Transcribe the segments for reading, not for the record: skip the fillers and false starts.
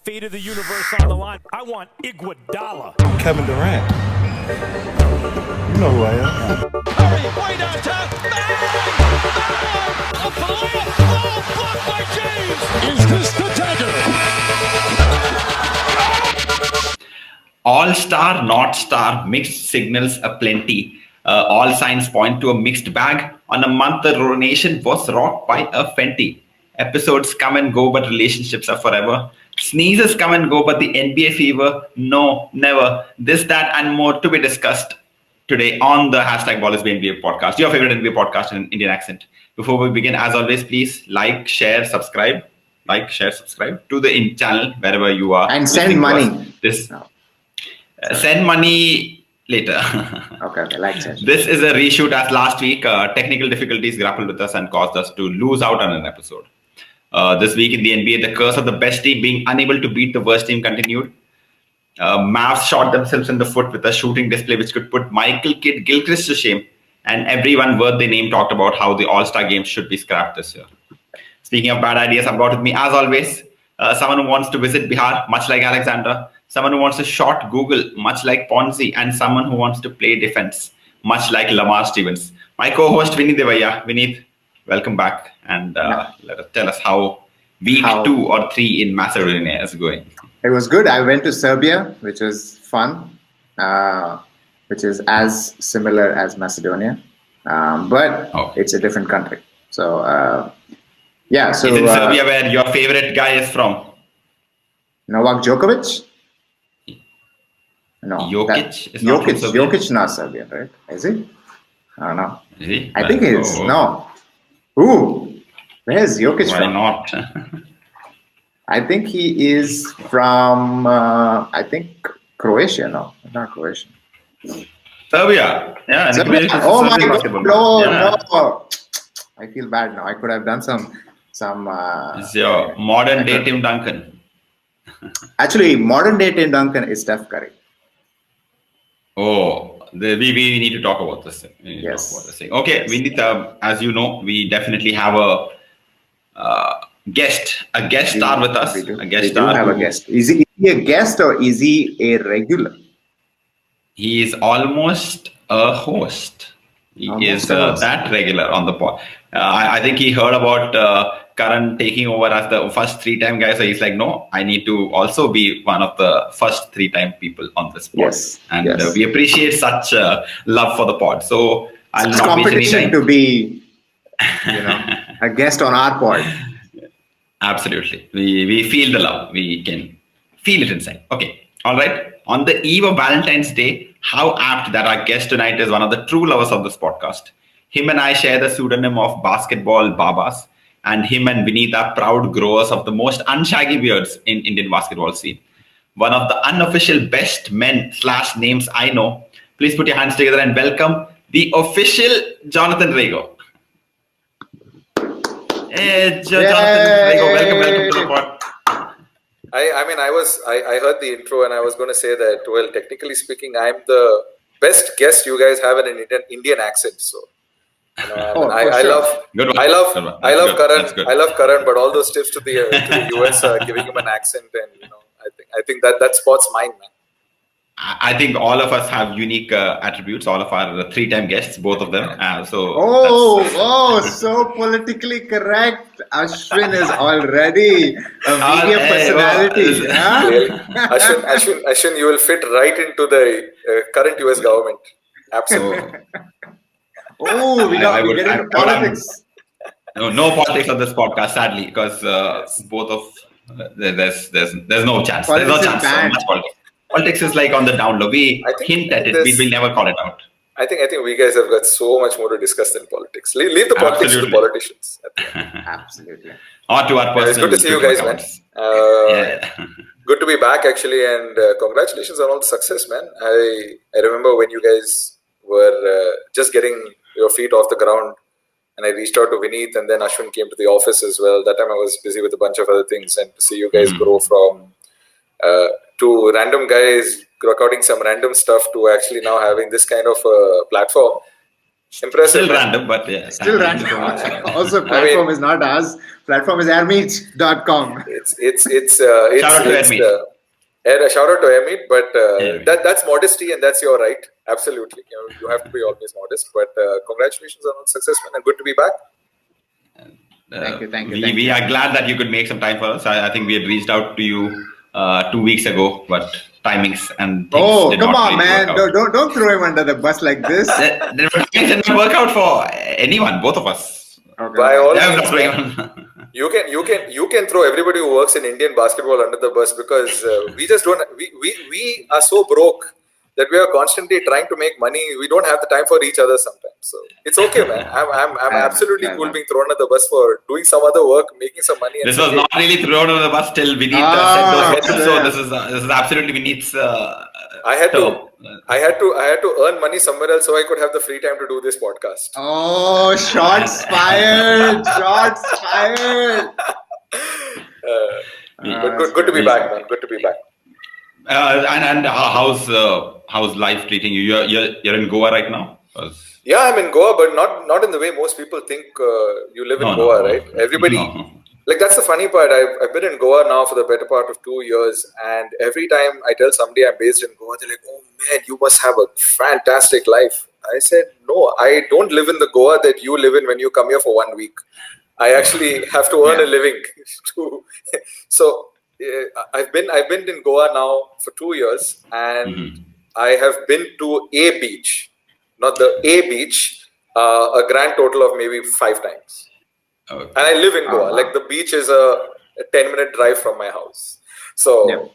Fate of the universe on the line. I want Iguodala. Kevin Durant. You know who I am. Curry, way downtown. Bang! Up for the layup. Oh, blocked by James. Is this the dagger? All-star, not star, mixed signals aplenty. All signs point to a mixed bag. On a month, the nation was rocked by a Fenty. Episodes come and go, but relationships are forever. Sneezes come and go, but the NBA fever, no, never. This, that, and more to be discussed today on the #BallIsNBA podcast, your favorite NBA podcast in an Indian accent. Before we begin, as always, please like, share, subscribe to the channel wherever you are. And send money. Send money later. Okay, like that. This is a reshoot as last week. Technical difficulties grappled with us and caused us to lose out on an episode. This week in the NBA, the curse of the best team being unable to beat the worst team continued. Mavs shot themselves in the foot with a shooting display which could put Michael Kidd Gilchrist to shame. And everyone worth their name talked about how the All-Star Games should be scrapped this year. Speaking of bad ideas, I've got with me, as always, someone who wants to visit Bihar, much like Alexander. Someone who wants to short Google, much like Ponzi, and someone who wants to play defense, much like Lamar Stevens. My co-host, Vineet Devaya. Vineet, welcome back. And tell us how week 2 or 3 in Macedonia is going. It was good. I went to Serbia, which was fun, which is as similar as Macedonia, but it's a different country. So, yeah. So, is it Serbia where your favorite guy is from? Novak Djokovic? No, Jokic not Serbian, right? Is he? I don't know. Is he? I think he is. No. Who? Where's Jokic from? Why not? I think he is from, Croatia. No, not Croatia. Serbia. Yeah. Serbia. Oh my God. No. I feel bad now. I could have done some. It's your modern day Tim Duncan. Actually, modern day Tim Duncan is Steph Curry. Oh, we need to talk about this thing. Yes. Okay, we need, as you know, we definitely have a guest star with us. We do have a guest. Is he a guest or is he a regular? He is almost a host. He is that regular on the pod. I think he heard about Karan taking over as the first 3-time guy. So he's like, no, I need to also be one of the first 3-time people on this pod. Yes. And we appreciate such love for the pod. So I'll it's not competition to be, a guest on our pod. Absolutely. We feel the love. We can feel it inside. Okay. All right. On the eve of Valentine's Day, how apt that our guest tonight is one of the true lovers of this podcast. Him and I share the pseudonym of Basketball Babas, and him and Vineet are proud growers of the most unshaggy beards in Indian basketball scene. One of the unofficial best men/names I know. Please put your hands together and welcome the official Jonathan Rego. Hey, Jonathan Rego, welcome to the pod. I heard the intro and I was going to say that, well, technically speaking, I'm the best guest you guys have in an Indian accent. So, I love Karan. I love Karan, but all those tips to the US are giving him an accent, and I think that spot's mine, man. I think all of us have unique attributes. All of our 3-time guests, both of them. So politically correct. Ashwin is already a media personality. Ashwin, you will fit right into the current US government. Absolutely. We get into politics. No politics on this podcast, sadly, because both of there's no chance. There's no chance so much politics. Politics is like on the down low. We hint at it. We will never call it out. I think we guys have got so much more to discuss than politics. Leave the politics to the politicians. Absolutely. Or to our personal. It's good to see you guys, man. Good to be back, actually, and congratulations on all the success, man. I remember when you guys were just getting your feet off the ground, and I reached out to Vineet, and then Ashwin came to the office as well. That time I was busy with a bunch of other things, and to see you guys grow from to random guys recording some random stuff to actually now having this kind of platform Impressive. Still random, but yeah. Still random. Also, platform is not ours. Platform is airmeet.com. Shout out to Airmeet. Shout out to Airmeet, but that's modesty and that's your right. Absolutely. You have to be always modest. But congratulations on success, man, and good to be back. Thank you. We are glad that you could make some time for us. I think we had reached out to you 2 weeks ago, but timings and things did come not on, really man! work out. Don't throw him under the bus like this. It did not work out for anyone, both of us. Okay. By all means, you can throw everybody who works in Indian basketball under the bus because we just don't. We are so broke that we are constantly trying to make money. We don't have the time for each other sometimes. So it's okay, man. I'm absolutely cool being thrown under the bus for doing some other work, making some money. This was not really thrown under the bus till Vineet said those heads. So this is absolutely Vineet's. I had to earn money somewhere else so I could have the free time to do this podcast. Oh, shots fired! Shots fired! But good to be back, man. Good to be back. And how's life treating you? You're in Goa right now? Yeah, I'm in Goa, but not in the way most people think you live in Goa, right? Everybody, like that's the funny part. I've been in Goa now for the better part of 2 years, and every time I tell somebody I'm based in Goa, they're like, "Oh man, you must have a fantastic life." I said, "No, I don't live in the Goa that you live in when you come here for 1 week. I actually have to earn a living too." So I've been in Goa now for 2 years, and I have been to a beach. Not the A beach, a grand total of maybe 5 times. Okay. And I live in Goa. Like the beach is a 10-minute drive from my house. So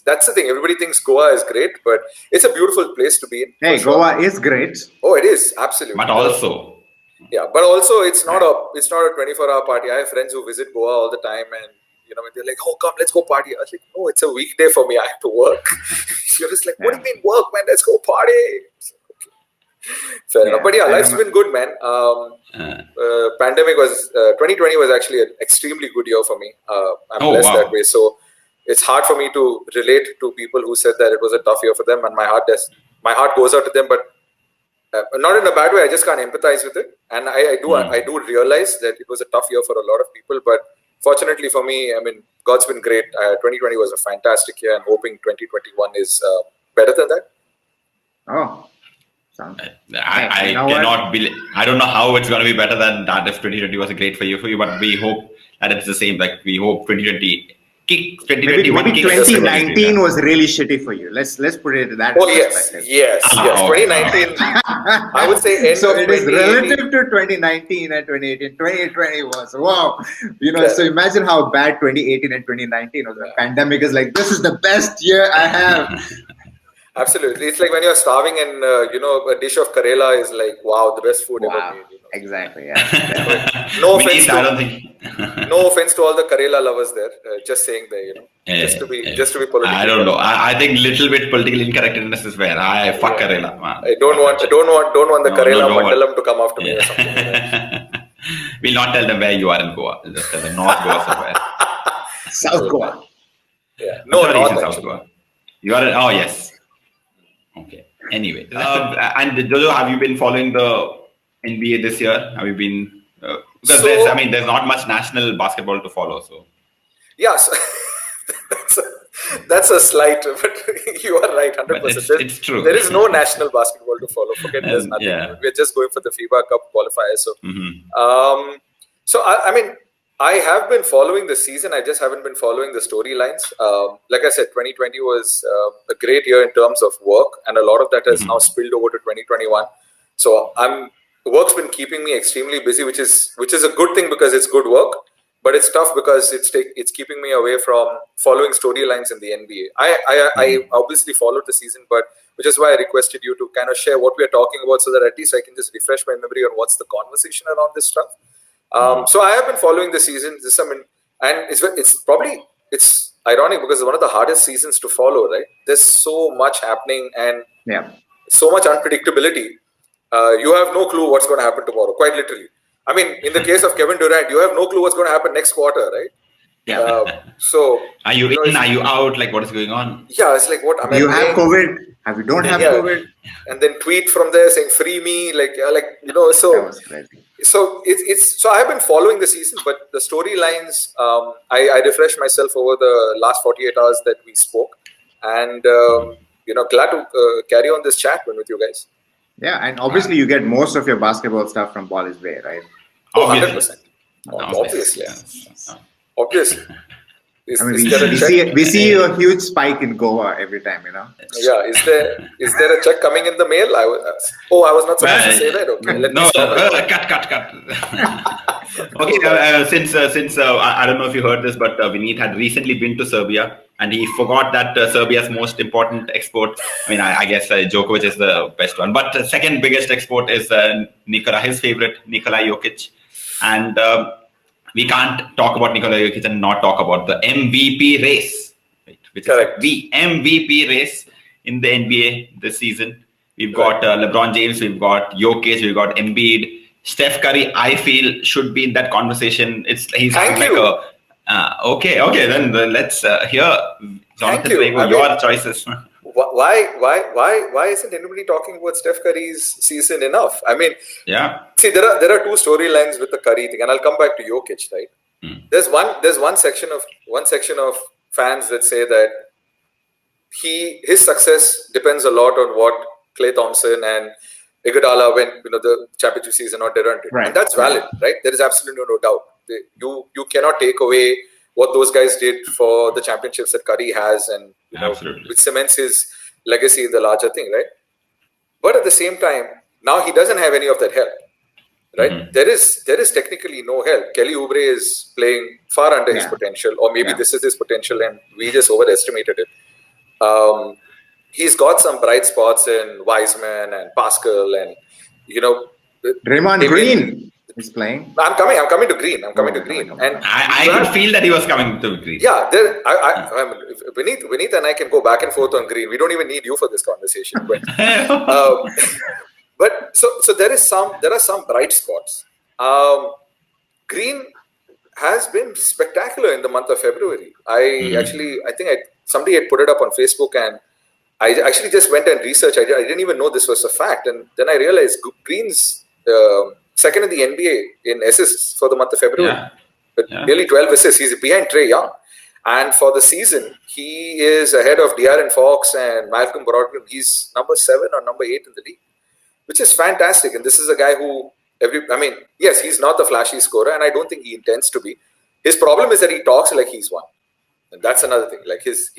that's the thing. Everybody thinks Goa is great, but it's a beautiful place to be in. Hey, Goa is great. Oh, it is absolutely. But also, it's not a 24-hour party. I have friends who visit Goa all the time, and they're like, "Oh, come, let's go party." I was like, "No, it's a weekday for me. I have to work." You're just like, "What do you mean work, man? Let's go party." Fair enough. But life's been good, man. Pandemic was 2020 was actually an extremely good year for me. I'm blessed that way. So it's hard for me to relate to people who said that it was a tough year for them, and my heart goes out to them, but not in a bad way. I just can't empathize with it, and I do realize that it was a tough year for a lot of people. But fortunately for me, I mean, God's been great. 2020 was a fantastic year. I'm hoping 2021 is better than that. Oh. I cannot believe. I don't know how it's going to be better than that if 2020 was great for you, but we hope that it's the same. Like we hope 2020 maybe 2019 was really shitty for you. Let's put it that. Oh yes. 2019. I would say so it is relative to 2019 and 2018. 2020 was wow. So imagine how bad 2018 and 2019 was. The pandemic is like, this is the best year I have. Absolutely. It's like when you're starving and, a dish of Karela is like, wow, the best food ever made. Exactly, yeah. No offense to all the Karela lovers there. Just saying there, just to be political. I don't know. I think little bit political incorrectness is where I fuck Karela, man. I don't want the Karela Mandalam to come after me or something like that. We'll not tell them where you are in Goa. We'll just tell them North Goa somewhere. South Goa. Yeah. No, North South Goa. You are oh yes. Okay. Anyway, and Jojo, have you been following the NBA this year? Have you been? Because there's not much national basketball to follow. So. Yes, that's a slight, but you are right, 100%. It's true. There is no national basketball to follow. Forget there's nothing. Yeah. We're just going for the FIBA Cup qualifiers. So, so I mean, I have been following the season. I just haven't been following the storylines. Like I said, 2020 was a great year in terms of work, and a lot of that has now spilled over to 2021. So work's been keeping me extremely busy, which is a good thing because it's good work. But it's tough because it's keeping me away from following storylines in the NBA. I obviously followed the season, but which is why I requested you to kind of share what we are talking about, so that at least I can just refresh my memory on what's the conversation around this stuff. So I have been following the season. And it's ironic because it's one of the hardest seasons to follow, right? There's so much happening and so much unpredictability. You have no clue what's going to happen tomorrow, quite literally. I mean, in the case of Kevin Durant, you have no clue what's going to happen next quarter, right? Yeah. So are you in? Are you out? Like, what is going on? Yeah, it's like what. You have COVID. Have you don't have Yeah. COVID? And then tweet from there saying "free me," so That was crazy. so it's so I've been following the season, but the storylines I refreshed myself over the last 48 hours that we spoke, and glad to carry on this chat with you guys. Yeah, and obviously you get most of your basketball stuff from Ball is Way, right? Oh, 100%. Obviously. Obviously. I mean, we see a huge spike in Goa every time, Yeah, is there a check coming in the mail? I was not supposed to say that. Okay, let me stop. Cut. Okay, since I don't know if you heard this, but Vineet had recently been to Serbia, and he forgot that Serbia's most important export. I mean, I guess Djokovic is the best one, but the second biggest export is his favorite, Nikola Jokic, and. We can't talk about Nikola Jokic and not talk about the MVP race, right? Which Correct. is the MVP race in the NBA this season. We've got LeBron James, we've got Jokic, we've got Embiid. Steph Curry, I feel, should be in that conversation. Okay. Then let's hear Jonathan Rego, your choices. Why isn't anybody talking about Steph Curry's season enough? I mean, see, there are two storylines with the Curry thing, and I'll come back to Jokic, right? There's one section of fans that say that his success depends a lot on what Klay Thompson and Iguodala when the championship season or Durant did. Right. And that's valid, right? There is absolutely no doubt. You cannot take away what those guys did for the championships that Curry has, and which cements his legacy in the larger thing, right? But at the same time, now he doesn't have any of that help, right? Mm-hmm. There is technically no help. Kelly Oubre is playing far under his potential, or maybe this is his potential and we just overestimated it. He's got some bright spots in Wiseman and Pascal, and Draymond Green is playing. I'm coming to Green. And I could feel that he was coming to Green. Yeah, Vineet and I can go back and forth on Green. We don't even need you for this conversation. But so there are some bright spots. Green has been spectacular in the month of February. I think somebody had put it up on Facebook, and I actually just went and researched. I didn't even know this was a fact, and then I realized Green's second in the NBA in assists for the month of February. With nearly 12 assists. He's behind Trae Young. And for the season, he is ahead of De'Aaron Fox and Malcolm Brogdon. He's number 7 or number 8 in the league, which is fantastic. And this is a guy who, yes, he's not the flashy scorer, and I don't think he intends to be. His problem is that he talks like he's one. And that's another thing. Like his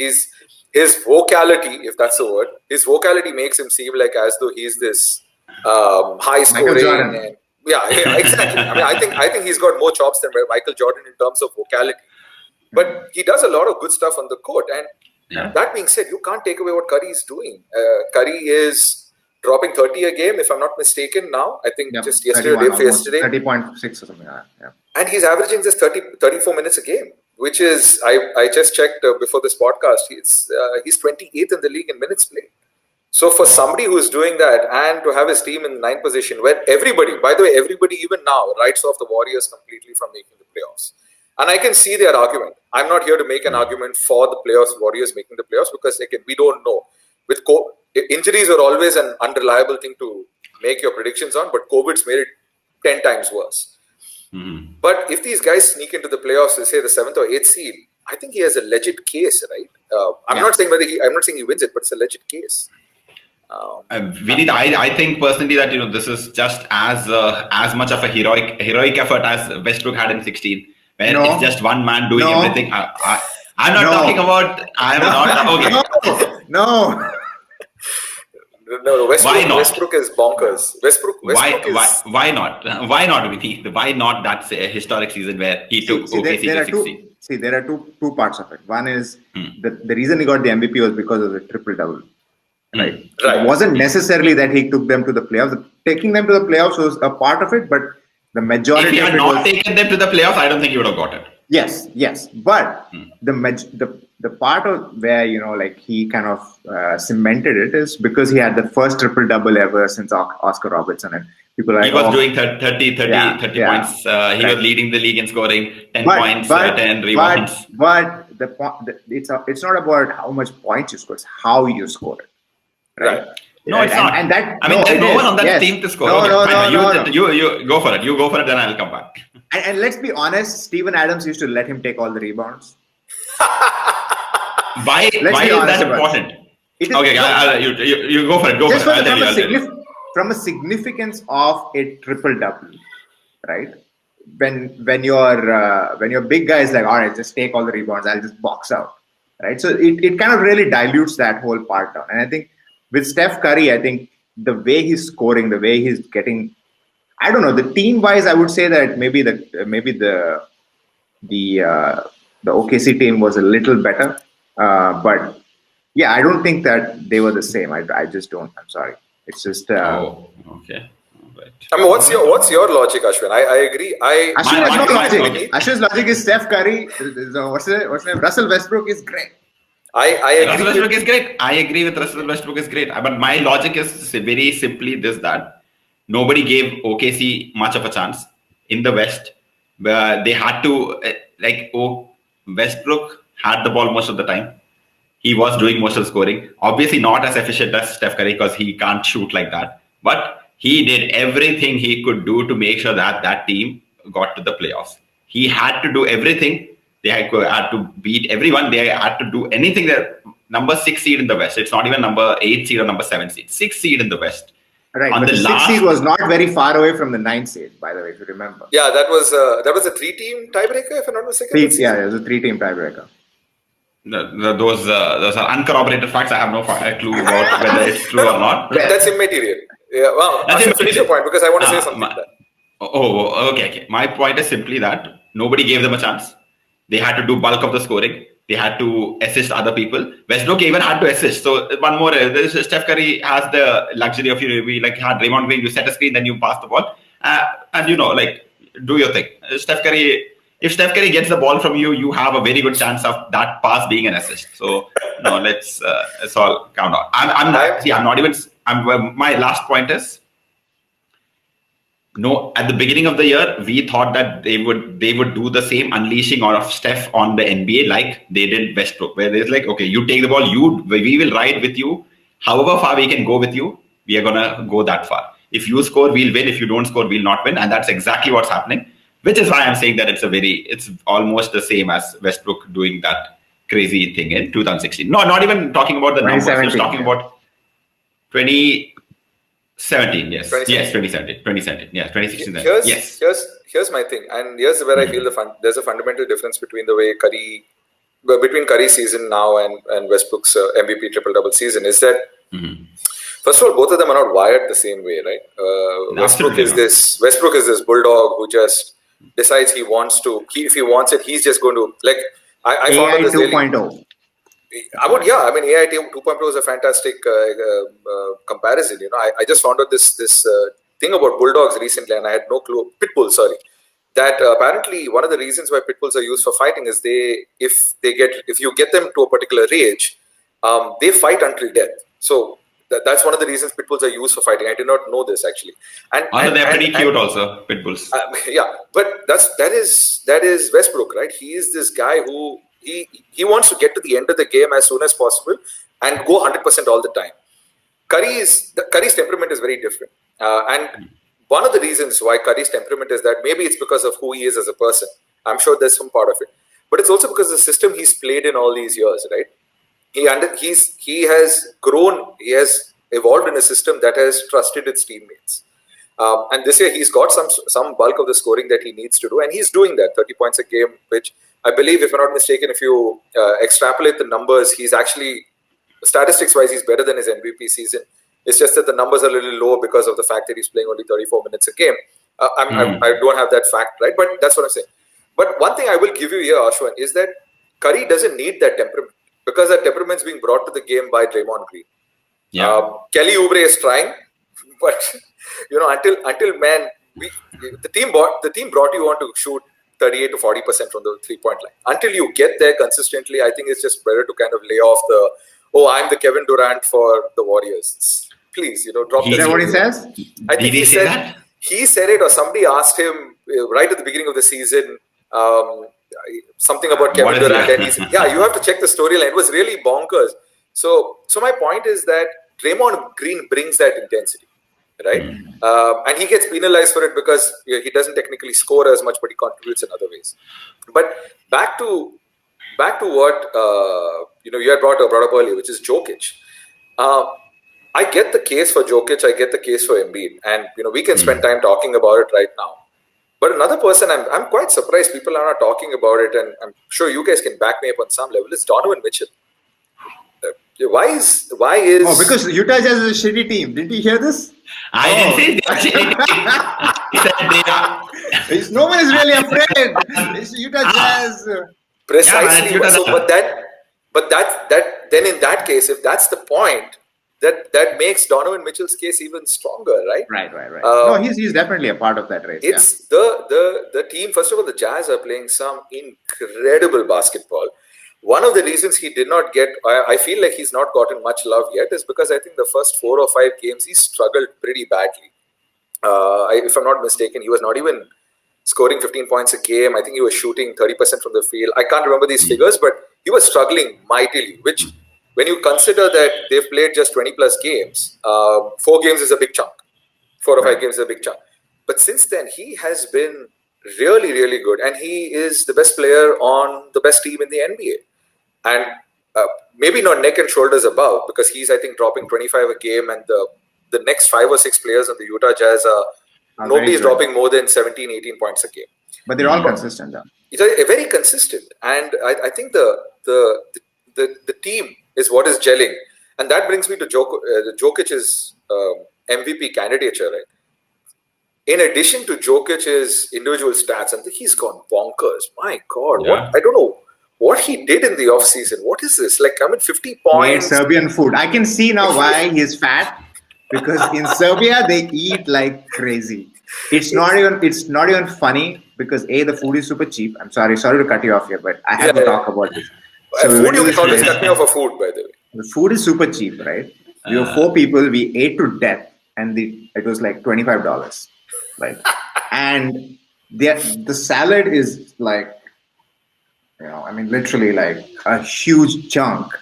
vocality, if that's the word, his vocality makes him seem like as though he's this high scoring. Exactly. I think he's got more chops than Michael Jordan in terms of vocality. But he does a lot of good stuff on the court. And that being said, you can't take away what Curry is doing. Curry is dropping 30 a game, if I'm not mistaken now. I think just yesterday. 30.6 or something like that. And he's averaging just 34 minutes a game, which is, I just checked before this podcast, he's 28th in the league in minutes played. So for somebody who's doing that and to have his team in 9th position, where everybody even now writes off the Warriors completely from making the playoffs. And I can see their argument. I'm not here to make an argument for the playoffs, Warriors making the playoffs, because again, we don't know. With injuries are always an unreliable thing to make your predictions on, but COVID's made it 10 times worse. Mm-hmm. But if these guys sneak into the playoffs, say the 7th or 8th seed, I think he has a legit case, right? I'm not saying he wins it, but it's a legit case. Vineet, I think personally that this is just as much of a heroic effort as Westbrook had in 16, where it's just one man doing everything. I'm not talking about. I'm not. Okay. No. Westbrook is bonkers. Why not? Why not, Vineet? Why not that historic season where he took OKC to 16? See, there are two parts of it. One is the reason he got the MVP was because of the triple-double. Right. It wasn't necessarily that he took them to the playoffs. Taking them to the playoffs was a part of it, but the majority of it was... If he had not taken them to the playoffs, I don't think he would have got it. Yes. But the part of where, he kind of cemented it is because he had the first triple-double ever since Oscar Robertson. And people he was doing 30 points. He was leading the league in scoring, 10 points, 10 rebounds. But it's not about how much points you score, it's how you score it. right? No, it's not. And that, I mean, there's no one on that team to score. No. You go for it. You go for it, then I'll come back. And let's be honest, Steven Adams used to let him take all the rebounds. Why is that important? You go for it. Go for it. From a significance of a triple-double, right? When your big guy is like, all right, just take all the rebounds, I'll just box out, right? So it kind of really dilutes that whole part down. And I think with Steph Curry, I think the way he's scoring, the way he's getting, I don't know, the team-wise, I would say that maybe the OKC team was a little better, but yeah, I don't think that they were the same. I just don't. I'm sorry. It's just. Okay. Right. I mean, what's your logic, Ashwin? I agree. Ashwin has no logic. Ashwin's logic is Steph Curry. What's his name? Russell Westbrook is great. I agree. Russell Westbrook is great. I agree with Russell Westbrook is great. But my logic is very simply this: that nobody gave OKC much of a chance in the West. They had to Westbrook had the ball most of the time. He was doing most of the scoring. Obviously not as efficient as Steph Curry because he can't shoot like that. But he did everything he could do to make sure that team got to the playoffs. He had to do everything. They had to beat everyone. They had to do anything. That number 6 seed in the West. It's not even number 8 seed or number 7 seed. 6 seed in the West. Right, but the 6 seed was not very far away from the 9 seed, by the way, if you remember. Yeah, that was a 3-team tiebreaker, if I'm not mistaken. It was a 3-team tiebreaker. Those are uncorroborated facts. I have no clue about whether it's true or not. That's immaterial. Yeah, well, I should finish your point because I want to say something. Okay. My point is simply that nobody gave them a chance. They had to do bulk of the scoring. They had to assist other people. Westbrook even had to assist. So one more, Steph Curry has the luxury of had Draymond Green. You set a screen, then you pass the ball, and do your thing. If Steph Curry gets the ball from you, you have a very good chance of that pass being an assist. So let's all count on. My last point is, at the beginning of the year, we thought that they would do the same unleashing of Steph on the NBA like they did Westbrook, where it's like, okay, you take the ball, we will ride with you. However far we can go with you, we are gonna go that far. If you score, we'll win. If you don't score, we'll not win. And that's exactly what's happening. Which is why I'm saying that it's almost the same as Westbrook doing that crazy thing in 2016. No, not even talking about the numbers. Just talking about 2017. Yes, 2017. 2016. Here's my thing, and here's where I feel there's a fundamental difference between the way Curry's season now and Westbrook's MVP triple-double season is that. First of all, both of them are not wired the same way, right? Westbrook is this bulldog who just decides if he wants it, he's just going to I found this 2.0. AI 2.0 is a fantastic comparison. I just found out this thing about bulldogs recently, and I had no clue. Pitbulls, sorry. That apparently one of the reasons why pitbulls are used for fighting is if you get them to a particular rage, they fight until death. So that's one of the reasons pitbulls are used for fighting. I did not know this actually. And they're pretty cute also, pitbulls. But that is Westbrook, right? He is this guy who he wants to get to the end of the game as soon as possible and go 100% all the time. Curry's temperament is very different, and one of the reasons why Curry's temperament is that maybe it's because of who he is as a person. I'm sure there's some part of it, but it's also because of the system he's played in all these years, right? He has grown. He has evolved in a system that has trusted its teammates. And this year he's got some bulk of the scoring that he needs to do, and he's doing that. 30 points a game, which I believe, if I'm not mistaken, if you extrapolate the numbers, he's actually statistics-wise he's better than his MVP season. It's just that the numbers are a little low because of the fact that he's playing only 34 minutes a game. I don't have that fact right, but that's what I'm saying. But one thing I will give you here, Ashwin, is that Curry doesn't need that temperament, because that temperament's being brought to the game by Draymond Green. Yeah. Kelly Oubre is trying, but until the team brought you on to shoot 38 to 40% from the 3-point line. Until you get there consistently, I think it's just better to kind of lay off I'm the Kevin Durant for the Warriors. Please, drop. Is that what he says? I think he said that. He said it, or somebody asked him right at the beginning of the season. Something about Kevin Durant, and he said, "Yeah, you have to check the storyline." It was really bonkers. So my point is that Draymond Green brings that intensity, right? And he gets penalized for it because he doesn't technically score as much, but he contributes in other ways. But back to what you had brought up earlier, which is Jokic. I get the case for Jokic. I get the case for Embiid, and we can spend time talking about it right now. But another person, I'm quite surprised people are not talking about it, and I'm sure you guys can back me up on some level. It's Donovan Mitchell. Why is? Oh, because Utah Jazz is a shitty team. Did you hear this? I didn't say they're shitty team. He said they are. No one is really afraid. It's Utah Jazz. Precisely. Yeah, so, but then in that case, if that's the point, that makes Donovan Mitchell's case even stronger, right? Right. No, he's definitely a part of that race. It's the team. First of all, the Jazz are playing some incredible basketball. One of the reasons he did not get, I feel like he's not gotten much love yet, is because I think the first 4 or 5 games he struggled pretty badly. If I'm not mistaken, he was not even scoring 15 points a game. I think he was shooting 30% from the field. I can't remember these figures, but he was struggling mightily, which when you consider that they've played just 20 plus games, 4 games is a big chunk. 4 or 5 games is a big chunk. But since then, he has been really, really good. And he is the best player on the best team in the NBA. And maybe not neck and shoulders above, because he's, I think, dropping 25 a game. And the next 5 or 6 players on the Utah Jazz nobody is dropping more than 17, 18 points a game. But they're all consistent, though. It's very consistent. And I think the team is what is gelling. And that brings me to Jokic's MVP candidature, right? In addition to Jokic's individual stats, I think he's gone bonkers. My God, Yeah. I don't know what he did in the offseason. What is this? 50 points. Serbian food. I can see now why he's fat. Because in Serbia they eat like crazy. It's not even funny because the food is super cheap. I'm sorry to cut you off here, but I have to talk about this. So food, you can always cut me off for food, by the way. The food is super cheap, right? We were 4 people. We ate to death, and it was like $25, right? And the salad is like, literally like a huge chunk.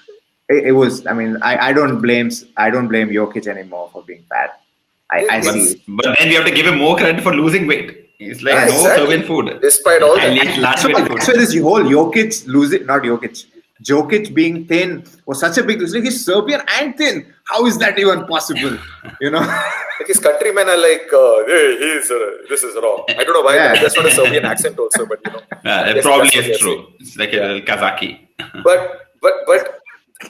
It was. I don't blame Jokic anymore for being fat. I see. But then we have to give him more credit for losing weight. It's like Serbian food. Despite all that. So this whole Jokic being thin was such a big deal. Like, he's Serbian and thin. How is that even possible? Like his countrymen are like, hey, this is wrong. I don't know why. Yeah. That's not a Serbian accent also, but it probably is true. It's like a Kazaki. But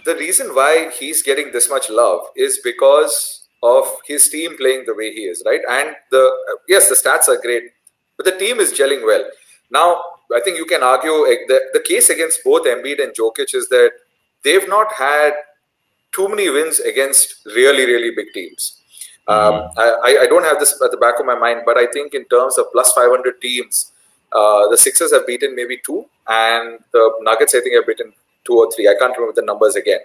the reason why he's getting this much love is because of his team playing the way he is, right? And the stats are great, but the team is gelling well. Now, I think you can argue the case against both Embiid and Jokic is that they've not had too many wins against really, really big teams. I don't have this at the back of my mind, but I think in terms of plus 500 teams, the Sixers have beaten maybe 2, and the Nuggets, I think, have beaten 2 or 3. I can't remember the numbers again.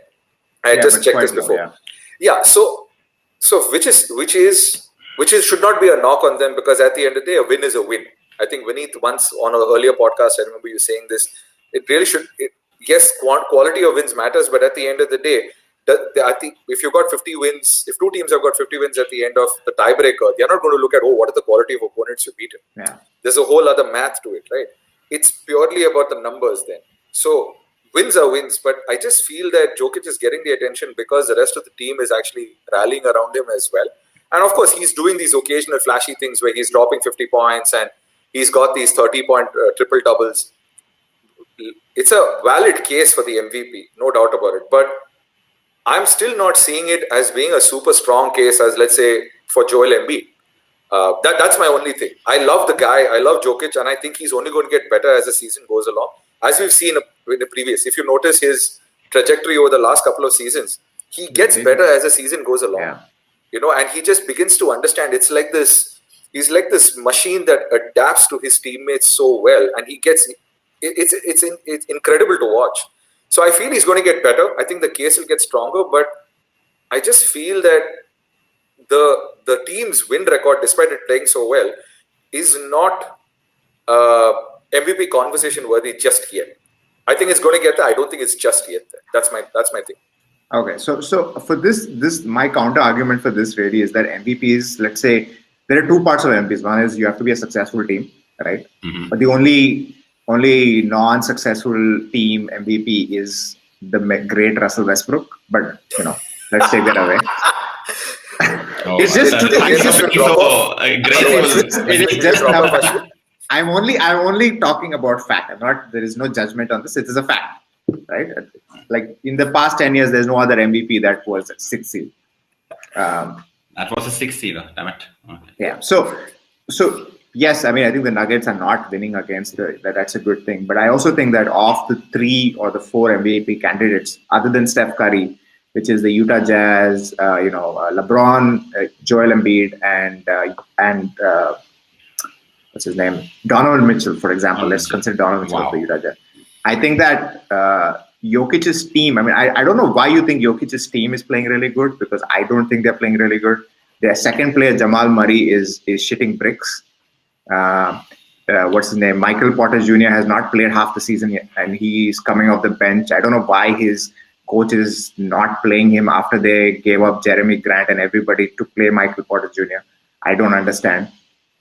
I just checked this before. So which should not be a knock on them, because at the end of the day, a win is a win. I think Vineet once on an earlier podcast, I remember you saying this. It really should. Yes, quality of wins matters, but at the end of the day, I think if you've got 50 wins, if 2 teams have got 50 wins at the end of the tiebreaker, they're not going to look at, what are the quality of opponents you beat. Yeah. There's a whole other math to it, right? It's purely about the numbers then. So wins are wins, but I just feel that Jokic is getting the attention because the rest of the team is actually rallying around him as well. And of course, he's doing these occasional flashy things where he's dropping 50 points and he's got these 30-point triple doubles. It's a valid case for the MVP, no doubt about it. But I'm still not seeing it as being a super strong case as, let's say, for Joel Embiid. That's my only thing. I love the guy. I love Jokic, and I think he's only going to get better as the season goes along. As we've seen in the previous, if you notice his trajectory over the last couple of seasons, he gets better as the season goes along. Yeah. And he just begins to understand. It's like this. He's like this machine that adapts to his teammates so well, and he gets. It's incredible to watch. So I feel he's going to get better. I think the case will get stronger, but I just feel that the team's win record, despite it playing so well, is not MVP conversation worthy just yet. I think it's going to get there. I don't think it's just yet there. That's my thing. Okay, so for this my counter argument for this really is that MVPs, let's say there are two parts of MVPs. One is you have to be a successful team, right? Mm-hmm. But the only non-successful team MVP is the great Russell Westbrook. But let's take that away. It's just I'm only talking about fact. There is no judgment on this. It is a fact, right? Like in the past 10 years, there's no other MVP that was a 6th seed. That was a 6th seed, damn it. Okay. Yeah. So yes, I mean, I think the Nuggets are not winning against that's a good thing. But I also think that of the 3 or the 4 MVP candidates, other than Steph Curry, which is the Utah Jazz, LeBron, Joel Embiid, and what's his name? Donovan Mitchell, for example. Let's consider Donovan Mitchell for the Utah Jazz. I think that Jokic's team, I mean, I don't know why you think Jokic's team is playing really good, because I don't think they're playing really good. Their second player, Jamal Murray, is shitting bricks. What's his name? Michael Porter Jr. has not played half the season yet, and he's coming off the bench. I don't know why his coach is not playing him after they gave up Jeremy Grant and everybody to play Michael Porter Jr. I don't understand.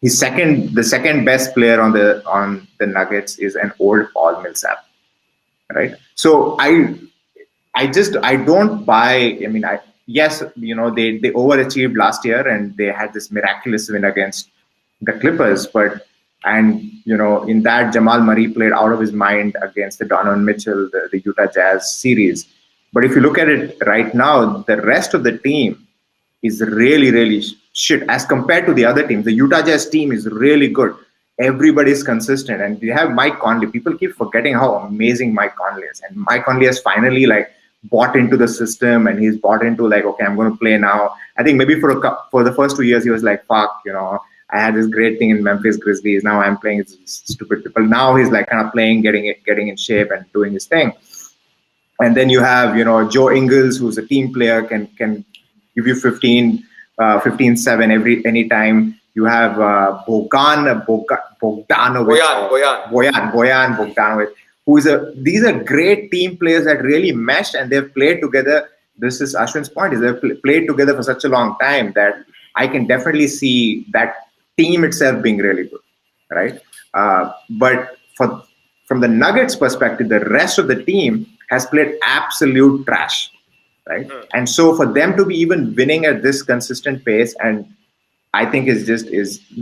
The second best player on the Nuggets is an old Paul Millsap, right? So I don't buy. I mean, yes, they overachieved last year and they had this miraculous win against the Clippers, in that Jamal Murray played out of his mind against the Donovan Mitchell, the Utah Jazz series. But if you look at it right now, the rest of the team is really, really shit as compared to the other teams. The Utah Jazz team is really good. Everybody's consistent, and they have Mike Conley. People keep forgetting how amazing Mike Conley is, and Mike Conley has finally bought into the system, and he's bought into okay, I'm going to play now. I think maybe for the first 2 years he was like, fuck, I had this great thing in Memphis Grizzlies. Now I'm playing stupid people. Now he's kind of playing, getting in shape and doing his thing. And then you have, Joe Ingles, who's a team player, can give you 15-7 anytime. You have Bojan Bogdanovic, these are great team players that really mesh, and they've played together. This is Ashwin's point, is they've played together for such a long time that I can definitely see that team itself being really good, right? But from the Nuggets perspective, the rest of the team has played absolute trash, right? And so for them to be even winning at this consistent pace, and I think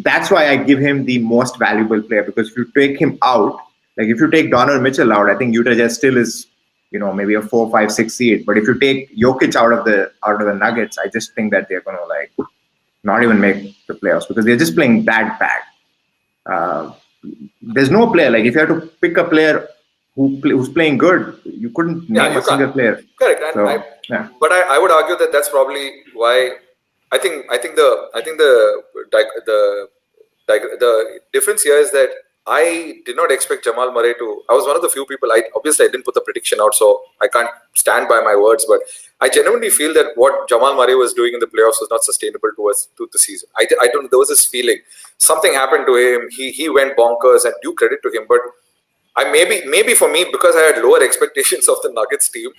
that's why I give him the most valuable player, because if you take him out, if you take Donovan Mitchell out, I think Utah Jazz still is, maybe a 4, 5, 6 seed. But if you take Jokic out of the Nuggets, I just think that they're going to not even make the playoffs, because they're just playing that bad. There's no player, if you have to pick a player who's playing good, you couldn't name a single player. Correct. And but I would argue that that's probably why I think the difference here is that I did not expect Jamal Murray to. I was one of the few people. I didn't put the prediction out, so I can't stand by my words. But I genuinely feel that what Jamal Murray was doing in the playoffs was not sustainable to the season. I don't. There was this feeling something happened to him. He went bonkers, and due credit to him. But maybe for me, because I had lower expectations of the Nuggets team,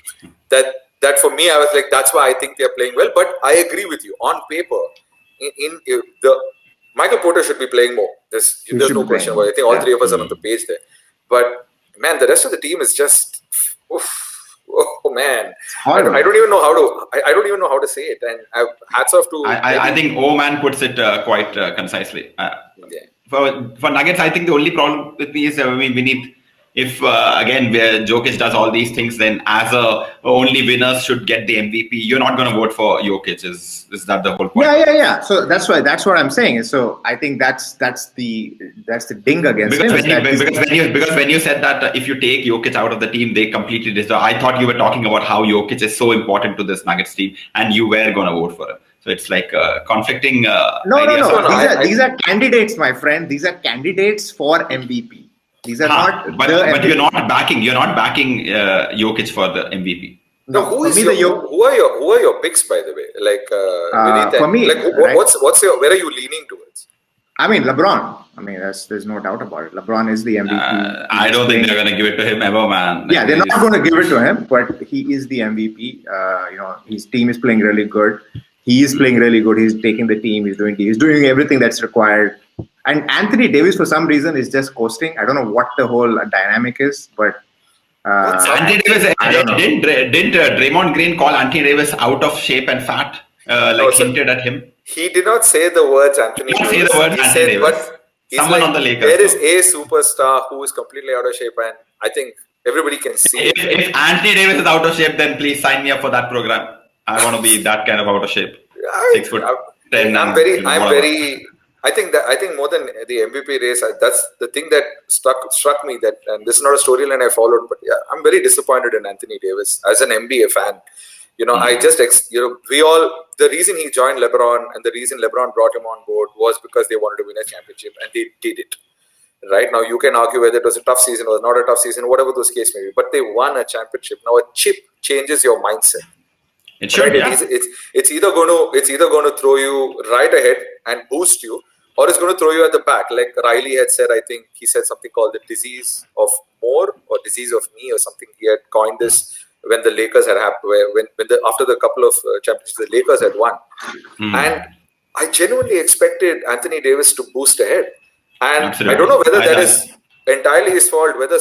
that for me I was like, that's why I think they're playing well. But I agree with you. On paper, in the Michael Porter should be playing more. There's no question about it. I think all three of us are on the page there. But man, the rest of the team is just, oh man, I don't even know how to. I don't even know how to say it. And hats off to. I think Oman puts it quite concisely. For Nuggets, I think the only problem with me is we need. If again, where Jokic does all these things, then as only winners should get the MVP. You're not going to vote for Jokic. Is that the whole point? Yeah. So that's what I'm saying. So I think that's the ding against him. Because when you said that if you take Jokic out of the team, they completely destroy. I thought you were talking about how Jokic is so important to this Nuggets team, and you were going to vote for him. So it's conflicting. No. These are candidates, my friend. These are candidates for MVP. These are not. But you're not backing. You're not backing Jokic for the MVP. No, who are your picks, by the way? For me, where are you leaning towards? I mean, LeBron. I mean, there's no doubt about it. LeBron is the MVP. I don't think they're going to give it to him ever, man. Yeah, they're not going to give it to him, but he is the MVP. His team is playing really good. He is playing really good. He's taking the team. He's doing everything that's required. And Anthony Davis, for some reason, is just coasting. I don't know what the whole dynamic is, but Anthony Davis, didn't Draymond Green call Anthony Davis out of shape and fat? Hinted at him. He did not say the words Anthony Davis. Say the words Anthony Davis. But someone on the Lakers. There is a superstar who is completely out of shape, and I think everybody can see. If Anthony Davis is out of shape, then please sign me up for that program. I want to be that kind of out of shape. 6'10". I think more than the MVP race, that's the thing that struck me. That, and this is not a storyline I followed, but yeah, I'm very disappointed in Anthony Davis as an NBA fan. The reason he joined LeBron and the reason LeBron brought him on board was because they wanted to win a championship, and they did it. Right now, you can argue whether it was a tough season or not a tough season, whatever those case may be, but they won a championship. Now, a chip changes your mindset. It should, right? It's either going to throw you right ahead and boost you, or it's going to throw you at the back. Like Riley had said, I think he said something called the disease of more or disease of me or something. He had coined this when the Lakers had happened, after the couple of championships, the Lakers had won. And I genuinely expected Anthony Davis to boost ahead. And absolutely. I don't know whether that is entirely his fault, whether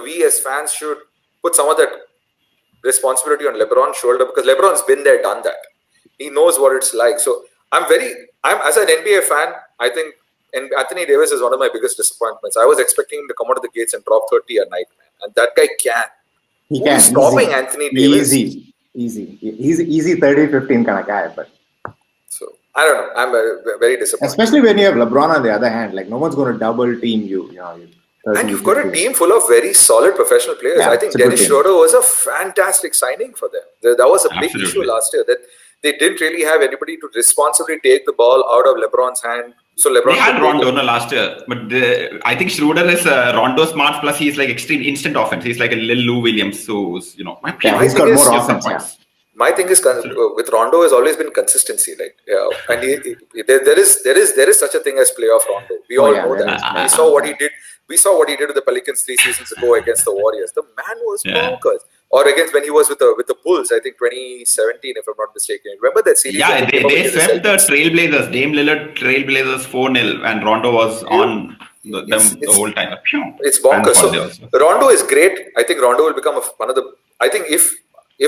we as fans should put some of that responsibility on LeBron's shoulder, because LeBron's been there, done that. He knows what it's like. So I'm as an NBA fan, I think Anthony Davis is one of my biggest disappointments. I was expecting him to come out of the gates and drop 30 a night, man. And that guy can. He can. Stopping Anthony Davis. Easy. He's an easy 30-15 kind of guy, but. So I don't know. I'm very disappointed. Especially when you have LeBron on the other hand, like no one's going to double team you. And you've got a team full of very solid professional players. Yeah, I think Dennis Schroeder was a fantastic signing for them. That was a big issue last year, that they didn't really have anybody to responsibly take the ball out of LeBron's hand. So LeBron had Rondo last year, but I think Schroeder is Rondo smart, plus he's like extreme instant offense. He's like a little Lou Williams, who's he's got more offense. Yeah. My thing is with Rondo has always been consistency, and there is such a thing as playoff Rondo. We all know that. We saw what he did. We saw what he did with the Pelicans 3 seasons ago against the Warriors. The man was bonkers. Or against when he was with the Bulls, I think 2017, if I'm not mistaken. Remember that series? Yeah, they swept the Trailblazers. Dame Lillard Trailblazers 4-0, and Rondo was on them the whole time. It's bonkers. So Rondo is great. I think Rondo will become one of the. I think if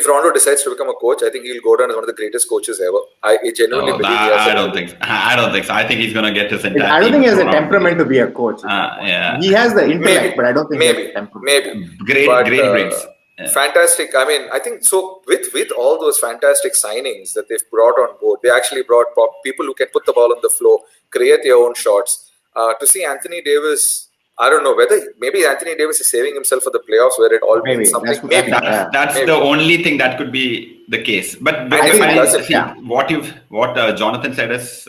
Rondo decides to become a coach, I think he'll go down as one of the greatest coaches ever. I genuinely believe. I don't think so. I think he's going to get his entire. I don't think he has a temperament to be a coach. He has the intellect, but I don't think maybe. Great brains. Fantastic. I mean, I think so. With all those fantastic signings that they've brought on board, they actually brought people who can put the ball on the floor, create their own shots. To see Anthony Davis. I don't know whether maybe Anthony Davis is saving himself for the playoffs where it all means something. That's the only thing that could be the case. But what Jonathan said is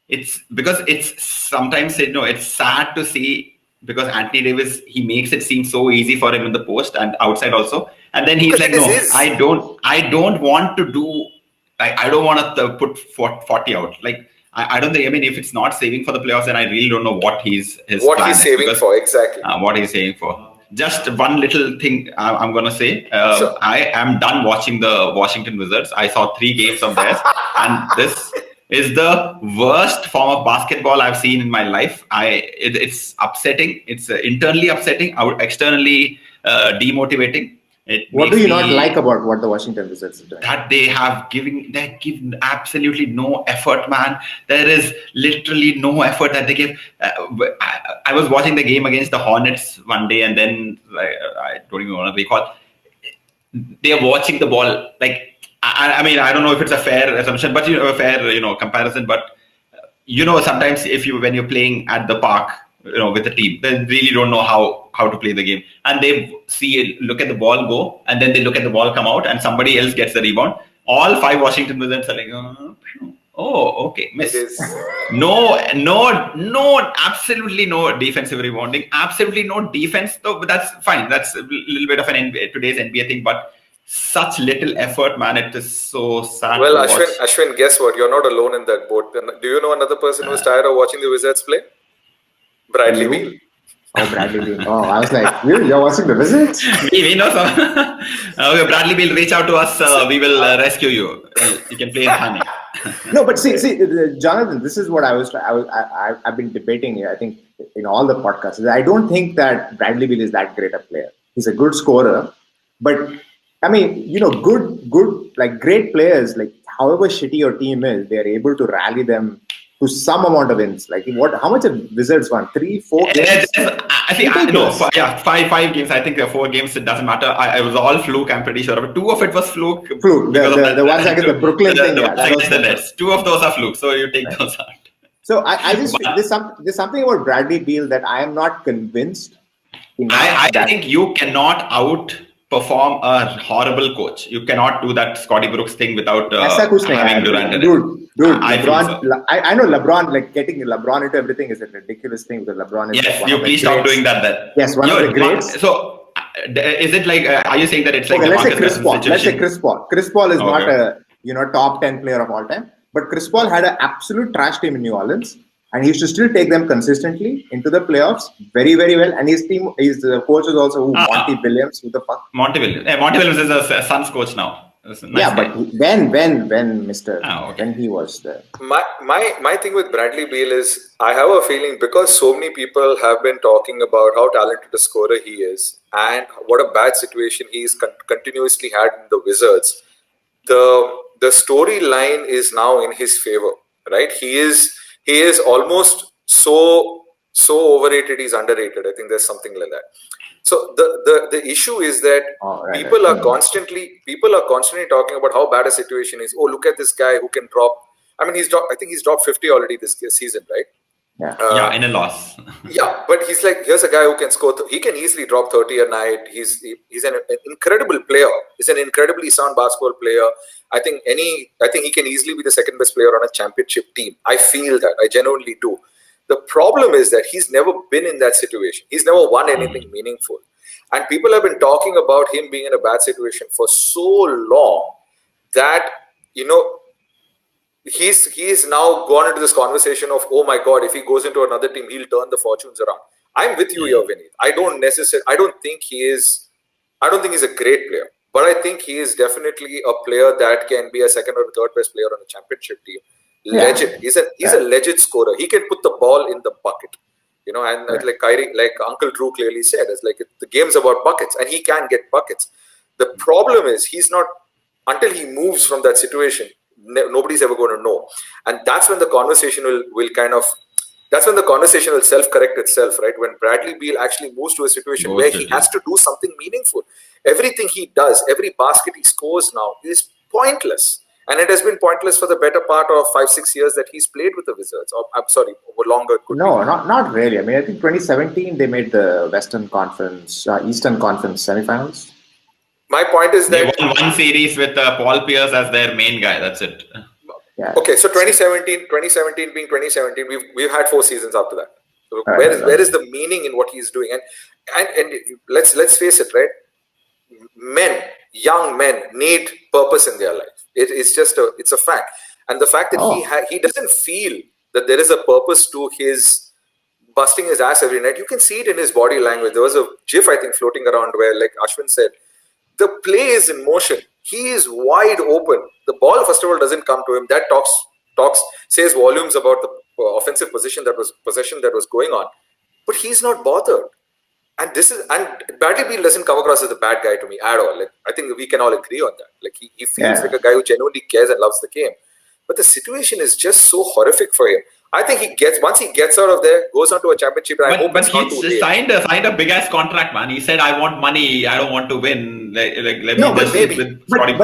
it's because it's sometimes it's sad to see, because Anthony Davis, he makes it seem so easy for him in the post and outside also, and then he's like, no, I don't want to do. I don't want to put 40 out. Like. I don't think. I mean, if it's not saving for the playoffs, then I really don't know what he's saving for exactly. What he's saving for. Just one little thing I'm going to say. Sure. I am done watching the Washington Wizards. I saw 3 games of theirs, and this is the worst form of basketball I've seen in my life. It's upsetting. It's internally upsetting, externally demotivating. What do you not like about what the Washington Wizards are doing? That they're given absolutely no effort, man. There is literally no effort that they give. I was watching the game against the Hornets one day, and then I don't even want to recall. They're watching the ball. Like, I mean, I don't know if it's a fair assumption, but a fair comparison. But sometimes when you're playing at the park, with the team, they really don't know how to play the game, and they look at the ball go, and then they look at the ball come out, and somebody else gets the rebound. All 5 Washington Wizards are like, okay, miss. No, absolutely no defensive rebounding, absolutely no defense. Though, but that's fine. That's a little bit of today's NBA thing, but such little effort, man. It is so sad. Well, Ashwin, guess what? You're not alone in that boat. Do you know another person who's tired of watching the Wizards play? Bradley Beal. Oh, Bradley Beal. Oh, I was like, you're watching the Wizards? we know some. Okay, Bradley Beal, reach out to us. We will rescue you. You can play in Thane. No, but see, Jonathan, this is what I've been debating here. I think in all the podcasts, I don't think that Bradley Beal is that great a player. He's a good scorer, but I mean, good, like great players, like however shitty your team is, they are able to rally them to some amount of wins. Like how much have Wizards won? 3, 4 games? I think five games. I think there are 4 games. It doesn't matter. I was all fluke. I'm pretty sure, but 2 of it was fluke. The ones against the Brooklyn thing. Against the Nets. 2 of those are fluke. So you take those out. So I just there's something about Bradley Beal that I am not convinced. I think you cannot outperform a horrible coach. You cannot do that Scotty Brooks thing without having Durant in it. Dude, LeBron. So. I know LeBron, like getting LeBron into everything is a ridiculous thing because LeBron is. Yes, you please stop doing that then. Yes, one of the greats. So, is it like? Are you saying that it's like? Okay, let's say Chris Paul. Let's say Chris Paul. Chris Paul is not a top 10 player of all time, but Chris Paul had an absolute trash team in New Orleans, and he used to still take them consistently into the playoffs very, very well. And his team, his coach is also Monty Williams. Who the fuck? Monty Williams. Monty Williams is a Suns coach now. Nice but when he was there. My thing with Bradley Beal is I have a feeling because so many people have been talking about how talented a scorer he is and what a bad situation he's continuously had in the Wizards. The storyline is now in his favor, right? He is almost so overrated. He's underrated. I think there's something like that. So the issue is that people are constantly talking about how bad a situation is. Oh, look at this guy who can drop. I mean, I think he's dropped 50 already this season, right? Yeah, in a loss. Yeah, but he's like, here's a guy who can score. He can easily drop 30 a night. He's an incredible player. He's an incredibly sound basketball player. I think he can easily be the second best player on a championship team. I feel that. I genuinely do. The problem is that he's never been in that situation. He's never won anything meaningful. And people have been talking about him being in a bad situation for so long that, he's now gone into this conversation of, oh my God, if he goes into another team, he'll turn the fortunes around. I'm with you here, Vinny. I don't think he's a great player, but I think he is definitely a player that can be a second or third best player on a championship team. Legend. He's a legit scorer. He can put the ball in the bucket, and like Kyrie, like Uncle Drew clearly said, it's like the game's about buckets, and he can get buckets. The problem is he's not until he moves from that situation. Nobody's ever going to know, and that's when the conversation will self-correct itself, right? When Bradley Beal actually moves to a situation where he has to do something meaningful. Everything he does, every basket he scores now is pointless. And it has been pointless for the better part of 5-6 years that he's played with the Wizards. I'm sorry, longer. Not really. I mean, I think 2017 they made the Eastern Conference semifinals. My point is that they won one series with Paul Pierce as their main guy. That's it. Yeah. Okay, so 2017 being 2017, we've had 4 seasons after that. So where is the meaning in what he's doing? And let's face it, right? Young men need purpose in their life. It's a fact, and the fact that he doesn't feel that there is a purpose to his busting his ass every night. You can see it in his body language. There was a GIF I think floating around where, like Ashwin said, the play is in motion. He is wide open. The ball, first of all, doesn't come to him. That says volumes about the offensive possession that was going on. But he's not bothered. And Bradley Beal doesn't come across as a bad guy to me at all. Like, I think we can all agree on that. Like he feels like a guy who genuinely cares and loves the game. But the situation is just so horrific for him. I think once he gets out of there, goes on to a championship. But he signed a big ass contract, man. He said, "I want money. I don't want to win." But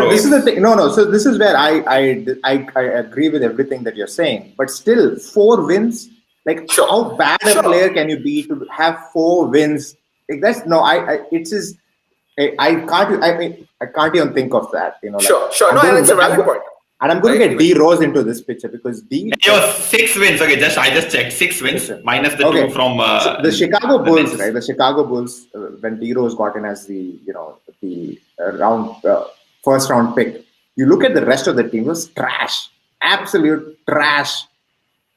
this is the thing. No. So this is where I agree with everything that you're saying. But still, 4 wins. Like how bad a player can you be to have 4 wins? Like I can't even think of that. Sure. No, it's a valid point. And I'm going to get D Rose into this picture because D. It was 6 wins. Okay, I just checked 6 wins minus the 2 from the Chicago Bulls, right? The Chicago Bulls when D Rose got in as the first round pick. You look at the rest of the team, it was trash, absolute trash.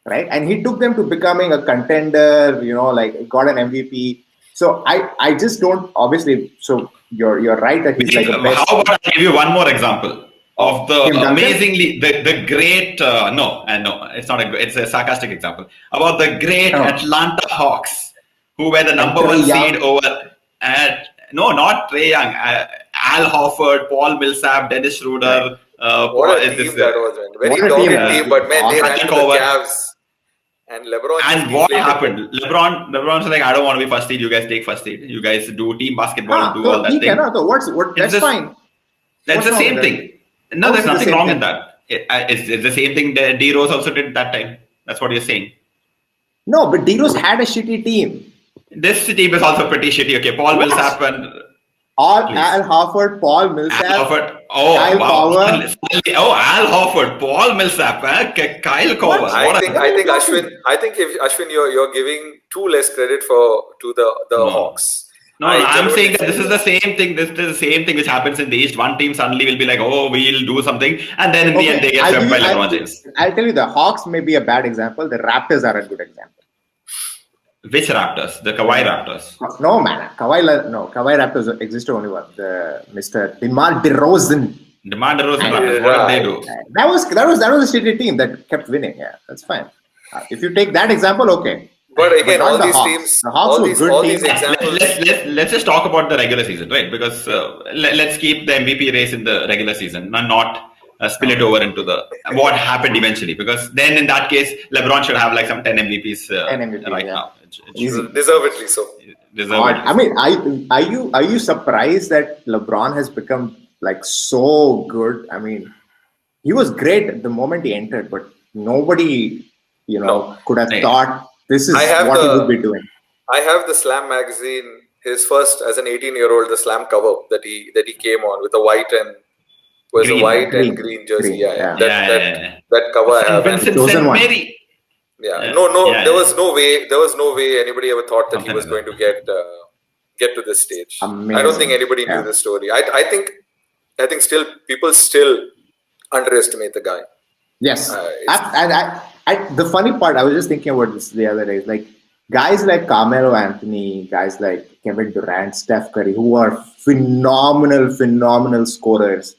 right? And he took them to becoming a contender, like got an MVP. So I just don't, obviously, so you're right that he's like the best. How about I give you one more example of the amazingly, the great, no, it's a sarcastic example, about the great Atlanta Hawks, who were the number one seed over no, not Trae Young, Al Horford, Paul Millsap, Dennis Schroeder. What a team that was, man. Very dominant team, but man, they ran to the Cavs. And LeBron. And what happened? LeBron's like, I don't want to be first seed. You guys take first seed. You guys do team basketball, do all that thing. That's fine. That's the same thing. No, there's nothing wrong in that. It's the same thing that D Rose also did that time. That's what you're saying. No, but D Rose had a shitty team. This team is also pretty shitty. Okay, Paul Millsap and Al Horford, Paul Millsap, Kyle Korver. Al Horford, Paul Millsap, Kyle Korver. I think if Ashwin, you're giving too less credit to the Hawks. No, I'm saying that this is the same thing. This is the same thing which happens in the East. One team suddenly will be like, oh, we'll do something. And then in the end, they get swept by LeBron James. I'll tell you, the Hawks may be a bad example. The Raptors are a good example. Which Raptors? The Kawhi Raptors? No, man. Kawhi Raptors existed only one. The Mr. DeMar DeRozan. DeMar DeRozan Raptors. What did they do? That was a shitty team that kept winning. Yeah, that's fine. If you take that example, okay. But again, all these teams, all these examples. Let's just talk about the regular season, right? Because let's keep the MVP race in the regular season, not spill it over into what happened eventually. Because then in that case, LeBron should have like some 10 MVPs right now. Deservedly so. I mean, are you surprised that LeBron has become like so good? I mean, he was great at the moment he entered, but nobody, could have thought this is what he would be doing. I have the Slam magazine, his first as an 18-year-old, the Slam cover that he came on with a white and green jersey. That cover I have. Mary. Yeah. There was no way anybody ever thought that he was going to get to this stage. Amazing. I don't think anybody knew this story. I think still people still underestimate the guy. Yes. The funny part, I was just thinking about this the other day, like guys like Carmelo Anthony, guys like Kevin Durant, Steph Curry, who are phenomenal scorers,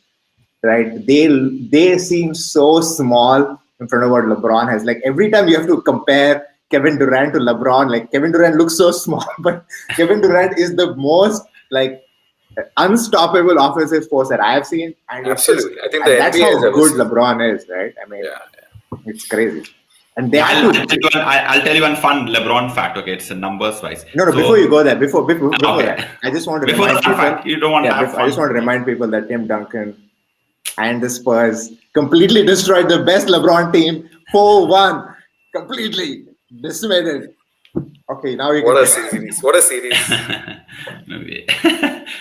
right? They seem so small in front of what LeBron has. Like every time you have to compare Kevin Durant to LeBron, like Kevin Durant looks so small, but Kevin Durant is the most like unstoppable offensive force that I have seen. And absolutely, I think that's how good LeBron is, right? I mean, it's crazy. And I'll tell you one fun LeBron fact. Okay, it's numbers wise. No. Before you go there, before that, I just want to remind people. Fact, you don't want to have fun. I just want to remind people that Tim Duncan and the Spurs completely destroyed the best LeBron team 4-1. Completely decimated. Okay, now we. What a series!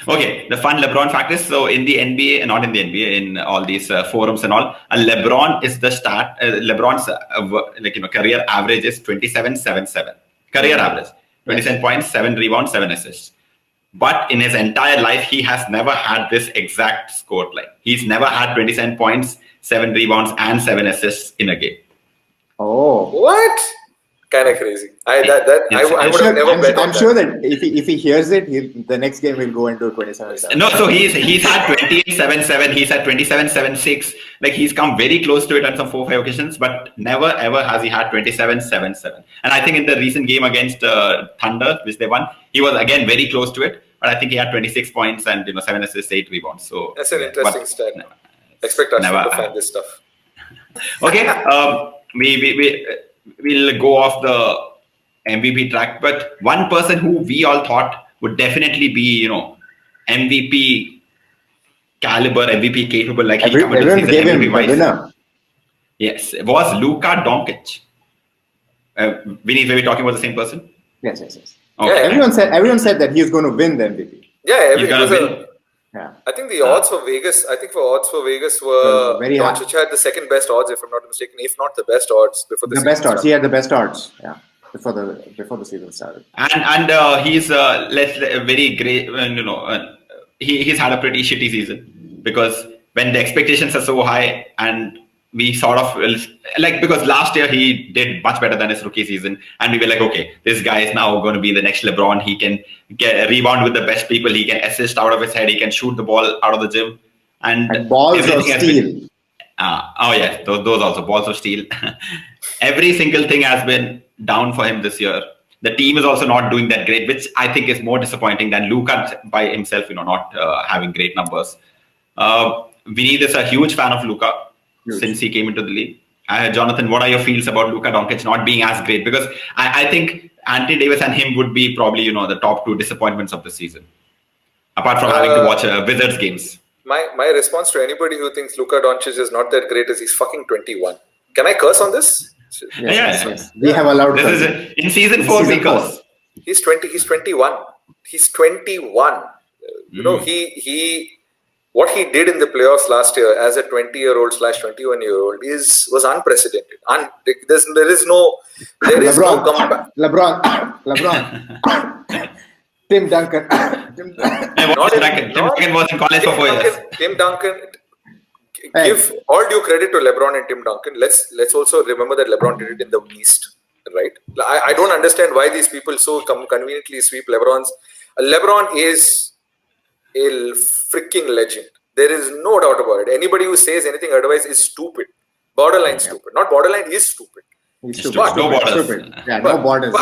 Okay, the fun LeBron fact is, so in the NBA, not in the NBA, in all these forums and all, LeBron is the start. LeBron's career average is 27.77. Career average 27 points, 7 rebounds, 7 assists. But in his entire life, he has never had this exact score line. He's never had 27 points, 7 rebounds, and 7 assists in a game. Oh, what? Kind of crazy. I would have never bet on that. I'm sure that if he hears it, the next game will go into 27-7. No, so he's had 28-7-7. He's had 27-7-6. Like he's come very close to it on some 4-5 occasions, but never ever has he had 27-7-7. And I think in the recent game against Thunder, which they won, he was again very close to it. But I think he had 26 points and 7 assists, 8 rebounds. So that's an interesting stat. Expect us to find this stuff. Okay, we'll go off the MVP track, but one person who we all thought would definitely be, MVP caliber, MVP capable, like everyone gave him the winner. Yes, it was Luka Doncic. Vinny, were we talking about the same person? Yes. Okay. Yeah, everyone said that he's going to win the MVP. Yeah, I think the odds for Vegas. I think odds for Vegas were Doncic had the second best odds, if I'm not mistaken, if not the best odds before the season best odds. He had the best odds. Yeah, before the season started. And he's very great. He's had a pretty shitty season because when the expectations are so high and we sort of like, because last year he did much better than his rookie season, and we were like, okay, this guy is now going to be the next LeBron. He can get a rebound with the best people. He can assist out of his head. He can shoot the ball out of the gym, and balls of steel. Oh yeah, those also balls of steel. Every single thing has been down for him this year. The team is also not doing that great, which I think is more disappointing than Luka by himself, not having great numbers. Vinny is a huge fan of Luka since he came into the league. Jonathan, what are your feels about Luka Doncic not being as great? Because I think Anthony Davis and him would be probably, the top two disappointments of the season, apart from having to watch Wizards games. My response to anybody who thinks Luka Doncic is not that great is he's fucking 21. Can I curse on this? Yes. We have allowed this is in season 4 we curse. He's 20. He's 21. He's 21. He what he did in the playoffs last year as a 20-year-old / 21-year-old was unprecedented. There is no coming back. LeBron. Tim Duncan. Tim Duncan was in college for 4 years. Tim Duncan. Give all due credit to LeBron and Tim Duncan. Let's also remember that LeBron did it in the East, right? I don't understand why these people so conveniently sweep LeBron's. LeBron is a freaking legend. There is no doubt about it. Anybody who says anything otherwise is stupid. Borderline stupid. Not borderline, is stupid. He's stupid. No borders. Yeah, no borders.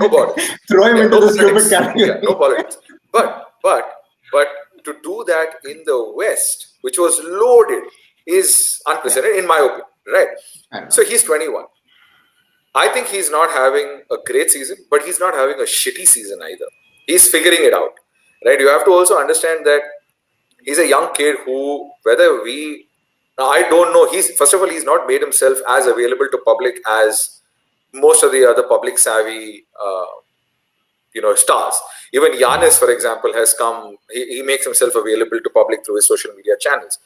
No borders. Throw him into the stupid category. Yeah, no politics. But to do that in the West, which was loaded, is unprecedented in my opinion, right? So he's 21. I think he's not having a great season, but he's not having a shitty season either. He's figuring it out, right? You have to also understand that he's a young kid who, I don't know. First of all, he's not made himself as available to public as most of the other public savvy, stars. Even Giannis, for example, has come. He makes himself available to public through his social media channels.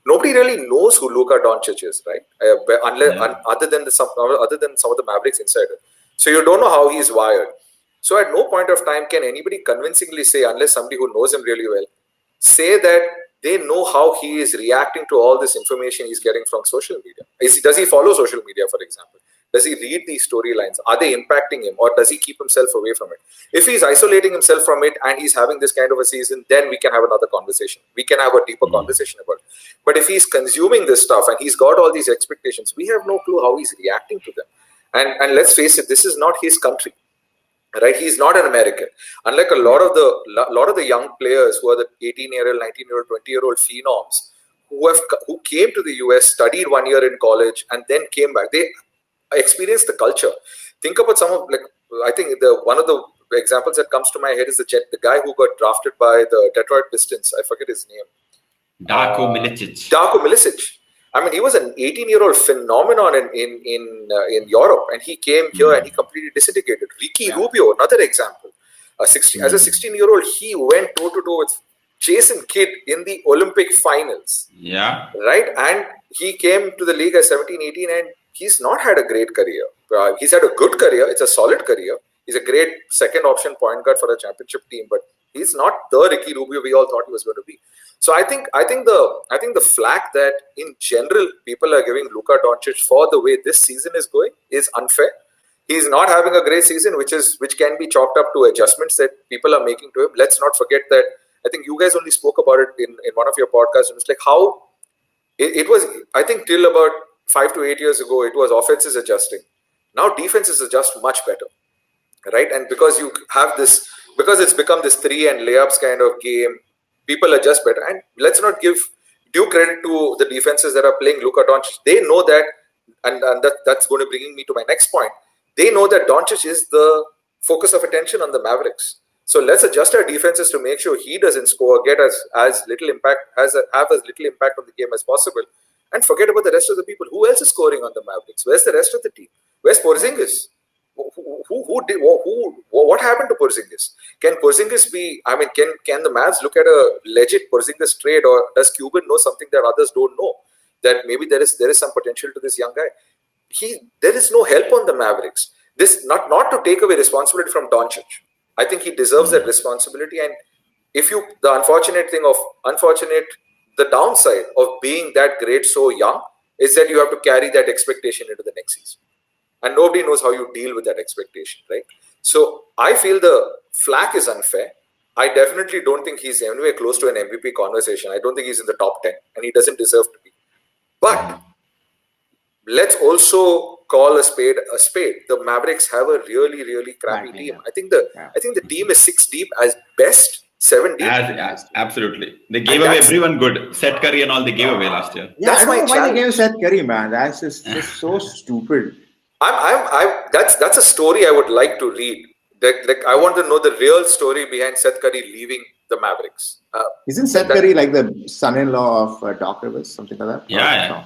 Nobody really knows who Luka Doncic is, right? Other than some of the Mavericks insider. So you don't know how he's wired. So at no point of time can anybody convincingly say, unless somebody who knows him really well, say that they know how he is reacting to all this information he's getting from social media. Does he follow social media, for example? Does he read these storylines? Are they impacting him, or does he keep himself away from it? If he's isolating himself from it and he's having this kind of a season, then we can have another conversation. We can have a deeper conversation about it. But if he's consuming this stuff and he's got all these expectations, we have no clue how he's reacting to them. And let's face it, this is not his country, right? He's not an American. Unlike a lot of the young players who are the 18-year-old, 19-year-old, 20-year-old phenoms who came to the US, studied 1 year in college, and then came back. They experience the culture. Think about some of, I think one of the examples that comes to my head is the guy who got drafted by the Detroit Pistons. I forget his name. Darko Milicic. I mean, he was an 18-year-old phenomenon in Europe, and he came here and he completely disintegrated. Ricky Rubio, another example. As a 16-year-old, he went toe-to-toe with Jason Kidd in the Olympic finals. Yeah. Right? And he came to the league at 17, 18, and he's not had a great career. He's had a good career. It's a solid career. He's a great second option point guard for a championship team, but he's not the Ricky Rubio we all thought he was going to be. So I think the flack that in general people are giving Luka Doncic for the way this season is going is unfair. He's not having a great season, which can be chalked up to adjustments that people are making to him. Let's not forget that. I think you guys only spoke about it in one of your podcasts. And it's like how it was. I think till about 5 to 8 years ago, it was offenses adjusting. Now defenses adjust much better, right? And because it's become this 3 and layups kind of game, people adjust better. And let's not give due credit to the defenses that are playing Luka Doncic. They know that, and that's going to bring me to my next point. They know that Doncic is the focus of attention on the Mavericks. So let's adjust our defenses to make sure he doesn't score, get as little impact, have as little impact on the game as possible, and forget about the rest of the people. Who else is scoring on the Mavericks? Where's the rest of the team? Where's Porzingis? What happened to Porzingis? Can Porzingis be? I mean, can the Mavs look at a legit Porzingis trade, or does Cuban know something that others don't know? That maybe there is some potential to this young guy. There is no help on the Mavericks. This not to take away responsibility from Doncic. I think he deserves that responsibility. And the downside of being that great so young is that you have to carry that expectation into the next season. And nobody knows how you deal with that expectation, right? So I feel the flack is unfair. I definitely don't think he's anywhere close to an MVP conversation. I don't think he's in the top 10, and he doesn't deserve to be. But let's also call a spade a spade. The Mavericks have a really, really crappy team. I think the team is 6 deep at best, 7 deep. Absolutely. They gave away everyone good. Seth Curry and all they gave away last year. Yeah, I don't know why they gave Seth Curry, man. That's just so stupid. That's a story I would like to read. I want to know the real story behind Seth Curry leaving the Mavericks. Isn't Seth Curry like the son-in-law of Doc Rivers, something like that? Yeah.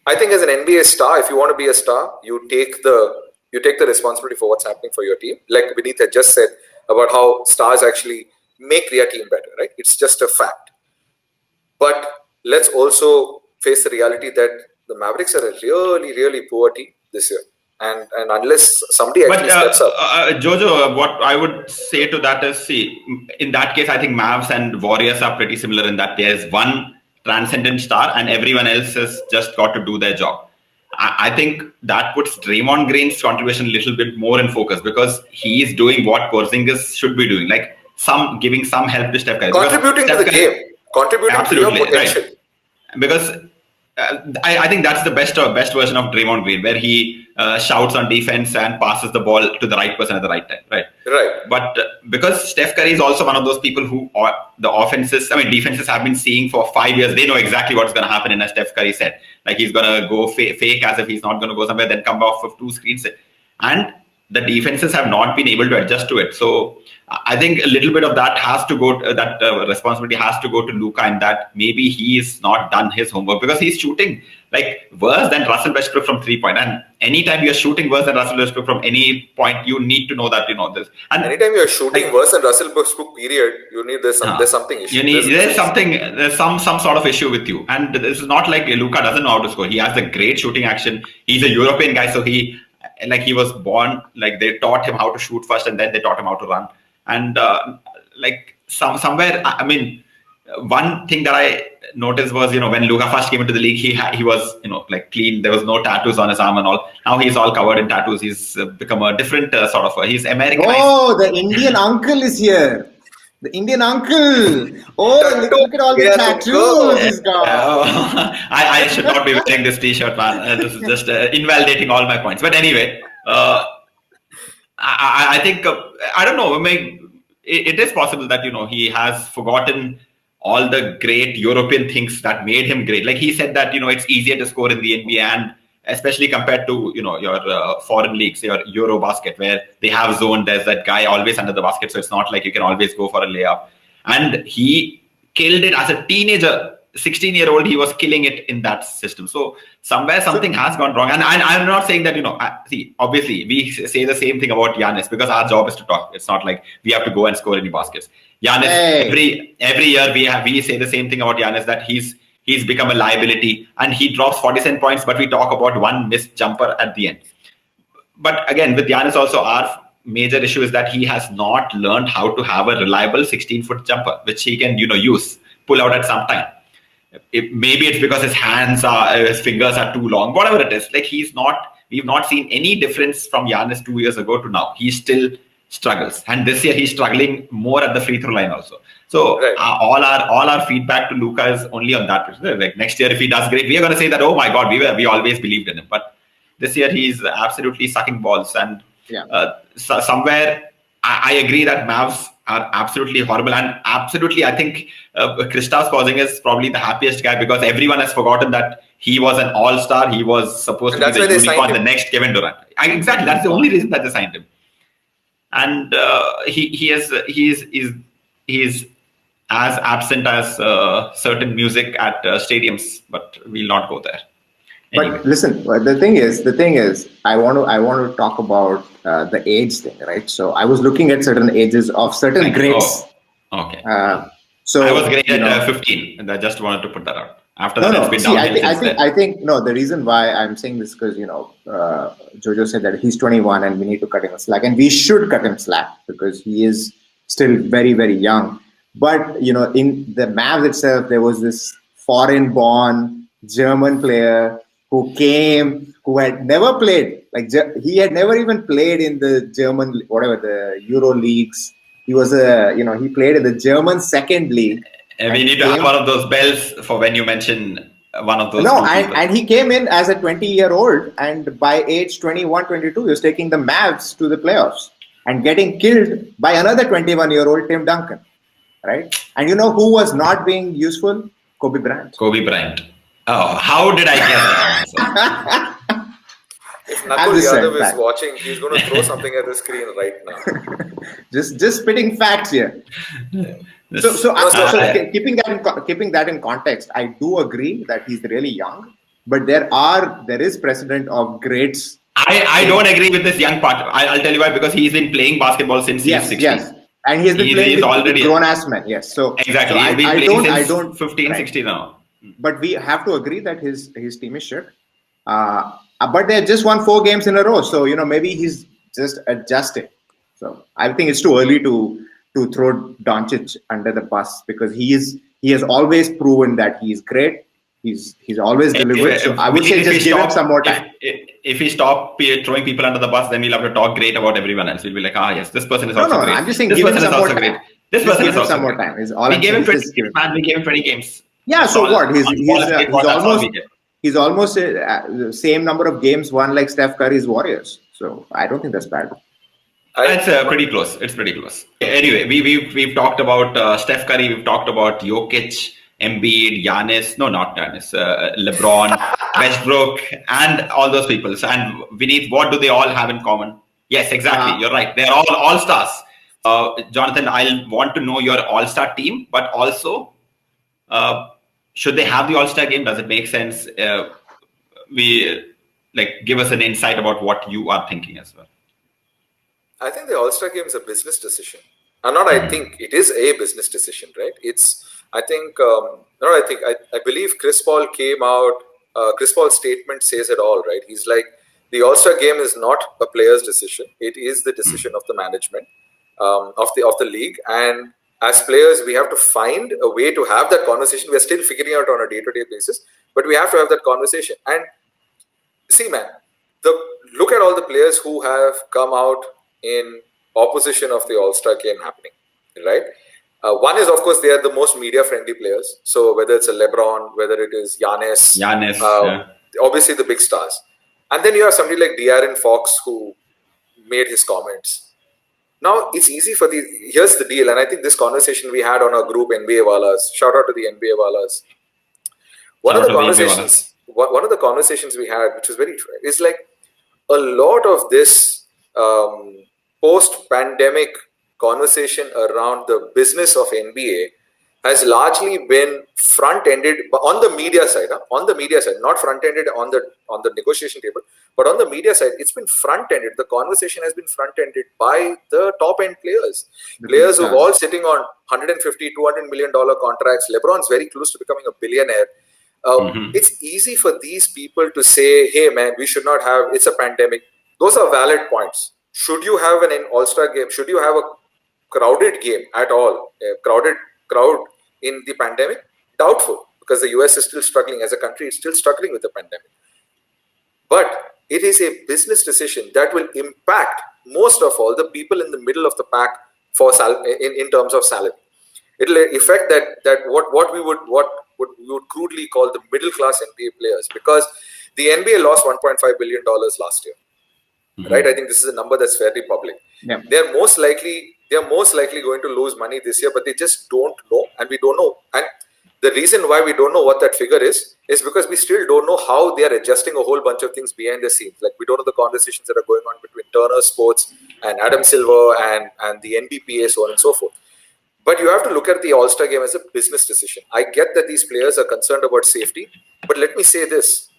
I think as an NBA star, if you want to be a star, you take the responsibility for what's happening for your team. Like Vineet had just said about how stars actually make their team better, right? It's just a fact. But let's also face the reality that the Mavericks are a really, really poor team this year. And unless somebody actually steps up. Jojo, what I would say to that is, see, in that case, I think Mavs and Warriors are pretty similar in that there's one transcendent star and everyone else has just got to do their job. I think that puts Draymond Green's contribution a little bit more in focus because he is doing what Porzingis should be doing, like giving some help to Steph Curry. Contributing to the game. Contributing to your potential. Right. Because I think that's the best version of Draymond Green, where he shouts on defense and passes the ball to the right person at the right time, right? But because Steph Curry is also one of those people who defenses have been seeing for 5 years, they know exactly what's going to happen in a Steph Curry set. Like he's going to go fake as if he's not going to go somewhere, then come off of 2 screens. And the defenses have not been able to adjust to it. So I think a little bit of that has to go, responsibility has to go to Luka, in that maybe he's not done his homework because he's shooting like worse than Russell Westbrook from 3-point. And anytime you're shooting worse than Russell Westbrook from any point, you need to know that you know this. And anytime you're shooting worse than Russell Westbrook, period, you need there's something issue. There's some sort of issue with you. And this is not like Luka doesn't know how to score. He has a great shooting action. He's a European guy, so he was born, like they taught him how to shoot first and then they taught him how to run. And somewhere, I mean, one thing that I noticed was, when Luka first came into the league, he was, like clean. There was no tattoos on his arm and all. Now he's all covered in tattoos. He's become a different he's Americanized. Oh, the Indian uncle is here. The Indian uncle. Oh, look at all the tattoos he's got. I should not be wearing this t-shirt, man. This is just invalidating all my points. But anyway, I think, I don't know, it is possible that, he has forgotten all the great European things that made him great. Like he said that, it's easier to score in the NBA, and especially compared to, your foreign leagues, your Eurobasket, where they have zone, there's that guy always under the basket. So it's not like you can always go for a layup. And he killed it as a teenager. 16-year-old, he was killing it in that system. So somewhere something has gone wrong. And I'm not saying that, see, obviously we say the same thing about Giannis because our job is to talk. It's not like we have to go and score any baskets. Giannis, every year we say the same thing about Giannis, that he's become a liability and he drops 47 points, but we talk about one missed jumper at the end. But again, with Giannis also, our major issue is that he has not learned how to have a reliable 16-foot jumper, which he can, pull out at some time. Maybe it's because his fingers are too long, whatever it is. Like we've not seen any difference from Giannis 2 years ago to now. He still struggles. And this year he's struggling more at the free throw line also. So all our feedback to Luka is only on that. Like next year, if he does great, we are going to say that, oh my God, we always believed in him. But this year he's absolutely sucking balls. And somewhere I agree that Mavs are absolutely horrible. And absolutely, I think Kristaps Porzingis is probably the happiest guy because everyone has forgotten that he was an all-star. He was supposed to be the unicorn, the next Kevin Durant. Exactly. That's the only reason that they signed him. And he's as absent as certain music at stadiums, but we'll not go there. Anyway. But listen, the thing is, I want to talk about the age thing, right? So I was looking at certain ages of certain greats. Oh, okay. So I was great at 15, and I just wanted to put that out. After that, it's been downhill. I think the reason why I'm saying this because Jojo said that he's 21 and we need to cut him slack, and we should cut him slack because he is still very, very young. But in the Mavs itself, there was this foreign-born German player who came, who had never played. Like he had never even played in the German, whatever, the Euro leagues. He was he played in the German second league. And we need to have one of those bells for when you mention one of those. No, and he came in as a 20-year-old, and by age 21, 22, he was taking the Mavs to the playoffs and getting killed by another 21-year-old Tim Duncan, right? And you know who was not being useful? Kobe Bryant. Kobe Bryant. Oh, how did I guess that? If Nakul Yadav is watching, he's going to throw something at the screen right now. just spitting facts here. So keeping that in context, I do agree that he's really young, but there is precedent of greats. I don't agree with this young part. I'll tell you why, because he's been playing basketball since he's 16. Yes. And he's been playing with grown-ass men. Yes. So exactly. So he's been playing since 15, right. 16 now. But we have to agree that his team is shit. But they just won 4 games in a row. So, maybe he's just adjusting. So I think it's too early to throw Doncic under the bus, because he has always proven that he's great. He's always delivered. So I would say just give him some more time. If we stop throwing people under the bus, then we'll have to talk great about everyone else. We'll be like, yes, this person is also great. I'm just saying, give him some more time. This person is also some more time. We gave him 20 games, man. We gave him 20 games. Yeah, so what? He's almost the same number of games won like Steph Curry's Warriors. So I don't think that's bad. It's pretty close. It's pretty close. Anyway, we've talked about Steph Curry. We've talked about Jokic, Embiid, Giannis. No, not Giannis. LeBron, Westbrook, and all those people. And Vineet, what do they all have in common? Yes, exactly. You're right. They're all stars. Jonathan, I'll want to know your all-star team, but also, should they have the all-star game? Does it make sense? Give us an insight about what you are thinking as well. I think the All-Star game is a business decision. I think it is a business decision, right? I believe Chris Paul came out, Chris Paul's statement says it all, right? He's like, the All-Star game is not a player's decision. It is the decision of the management, of the league. And as players, we have to find a way to have that conversation. We're still figuring out on a day-to-day basis, but we have to have that conversation. And see, man, look at all the players who have come out in opposition of the All-Star game happening, right? One is, of course, they are the most media-friendly players. So whether it's a LeBron, whether it is Giannis, obviously the big stars. And then you have somebody like De'Aaron Fox who made his comments. Now, it's easy here's the deal, and I think this conversation we had on our group, NBA Wallas, shout out to the NBA Wallas. One of the conversations we had, which was very true, is like a lot of this post-pandemic conversation around the business of NBA has largely been front-ended on the media side. Not front-ended on the negotiation table, but on the media side, it's been front-ended. The conversation has been front-ended by the top-end players. Players who are all sitting on $150, $200 million contracts. LeBron's very close to becoming a billionaire. It's easy for these people to say, hey, man, we should not have, it's a pandemic. Those are valid points. Should you have an All-Star game? Should you have a crowded game at all? A crowded crowd in the pandemic? Doubtful, because the US is still struggling as a country. It's still struggling with the pandemic. But it is a business decision that will impact most of all the people in the middle of the pack in terms of salary. It will affect that what we would crudely call the middle class NBA players, because the NBA lost $1.5 billion last year. Right? I think this is a number that's fairly public. Yeah. They're most likely going to lose money this year, but they just don't know, and we don't know. And the reason why we don't know what that figure is because we still don't know how they are adjusting a whole bunch of things behind the scenes. Like, we don't know the conversations that are going on between Turner Sports and Adam Silver and the NBPA, so on and so forth. But you have to look at the All-Star game as a business decision. I get that these players are concerned about safety, but let me say this.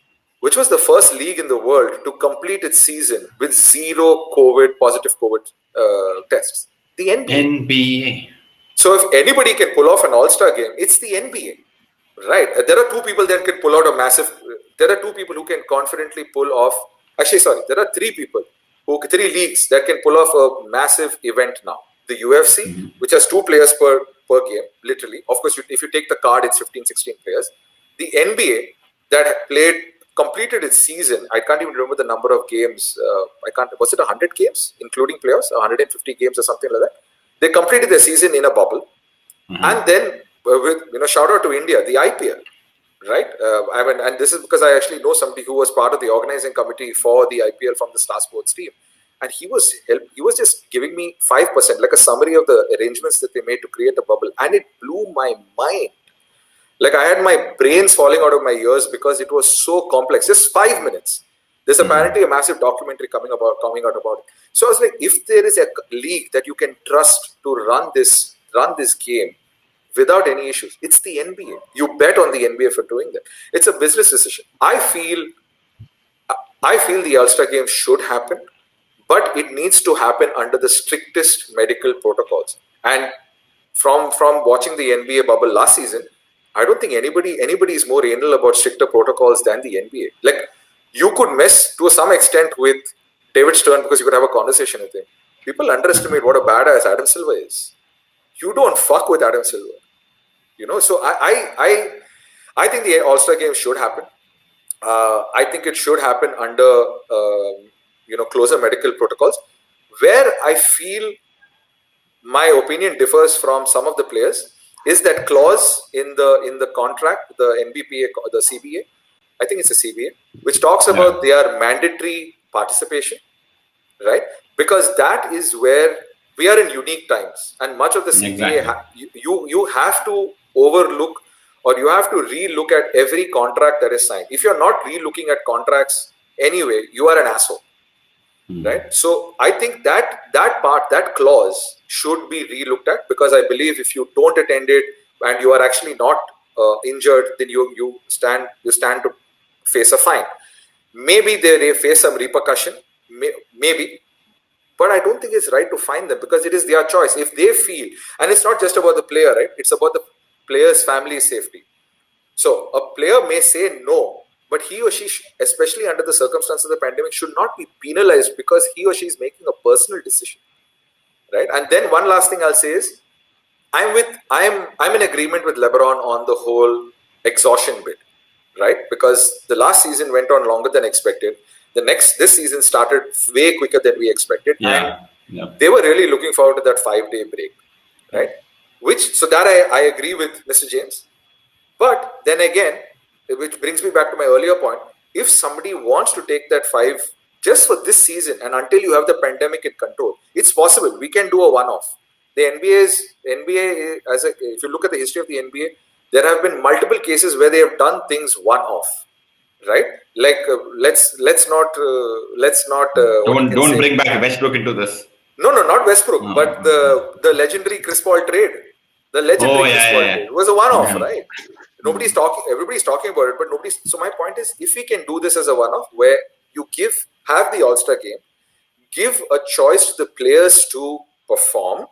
Which was the first league in the world to complete its season with 0 positive COVID tests? The NBA. So if anybody can pull off an All-Star game, it's the NBA, right? There are 2 people that can pull out a massive. There are 2 people who can confidently pull off. Actually, sorry, there are 3 leagues that can pull off a massive event now. The UFC, which has 2 players per game, literally. Of course, if you take the card, it's 15, 16 players. The NBA, that completed its season. I can't even remember the number of games. Was it 100 games, including playoffs, 150 games or something like that? They completed their season in a bubble. And then, shout out to India, the IPL, right? And this is because I actually know somebody who was part of the organizing committee for the IPL from the Star Sports team. And he was just giving me 5%, like a summary of the arrangements that they made to create a bubble. And it blew my mind. Like I had my brains falling out of my ears because it was so complex. Just 5 minutes. There's apparently a massive documentary coming out about it. So I was like, if there is a league that you can trust to run this game without any issues, it's the NBA. You bet on the NBA for doing that. It's a business decision. I feel the All-Star game should happen, but it needs to happen under the strictest medical protocols. And from watching the NBA bubble last season, I don't think anybody is more anal about stricter protocols than the NBA. Like, you could mess to some extent with David Stern because you could have a conversation with him. People underestimate what a badass Adam Silver is. You don't fuck with Adam Silver. So I think the All-Star game should happen. I think it should happen under closer medical protocols. Where I feel my opinion differs from some of the players is that clause in the contract, the NBPA, the CBA, I think it's a CBA, which talks about their mandatory participation, right? Because that is where we are in unique times, and much of the CBA, you have to overlook, or you have to re-look at every contract that is signed. If you're not re-looking at contracts anyway, you are an asshole, right? So I think that clause should be re-looked at, because I believe if you don't attend it and you are actually not injured, then you stand to face a fine. Maybe they face some repercussion, maybe, but I don't think it's right to fine them, because it is their choice. If they feel, and it's not just about the player, right? It's about the player's family safety. So a player may say no, but he or she, especially under the circumstances of the pandemic, should not be penalized because he or she is making a personal decision, right? And then one last thing I'll say is, I'm in agreement with LeBron on the whole exhaustion bit, right? Because the last season went on longer than expected. This season started way quicker than we expected. And they were really looking forward to that 5-day break, right? So that I agree with Mr. James. But then again, which brings me back to my earlier point, if somebody wants to take that 5 just for this season and until you have the pandemic in control, it's possible. We can do a one-off. The NBA, if you look at the history of the NBA, there have been multiple cases where they have done things one-off, right? Like let's not. Don't bring back Westbrook into this. No, not Westbrook, but the legendary Chris Paul trade. The legendary Chris Paul trade was a one-off, right? Everybody's talking about it, but nobody. So my point is, if we can do this as a one-off, where you have the All-Star game, give a choice to the players to perform,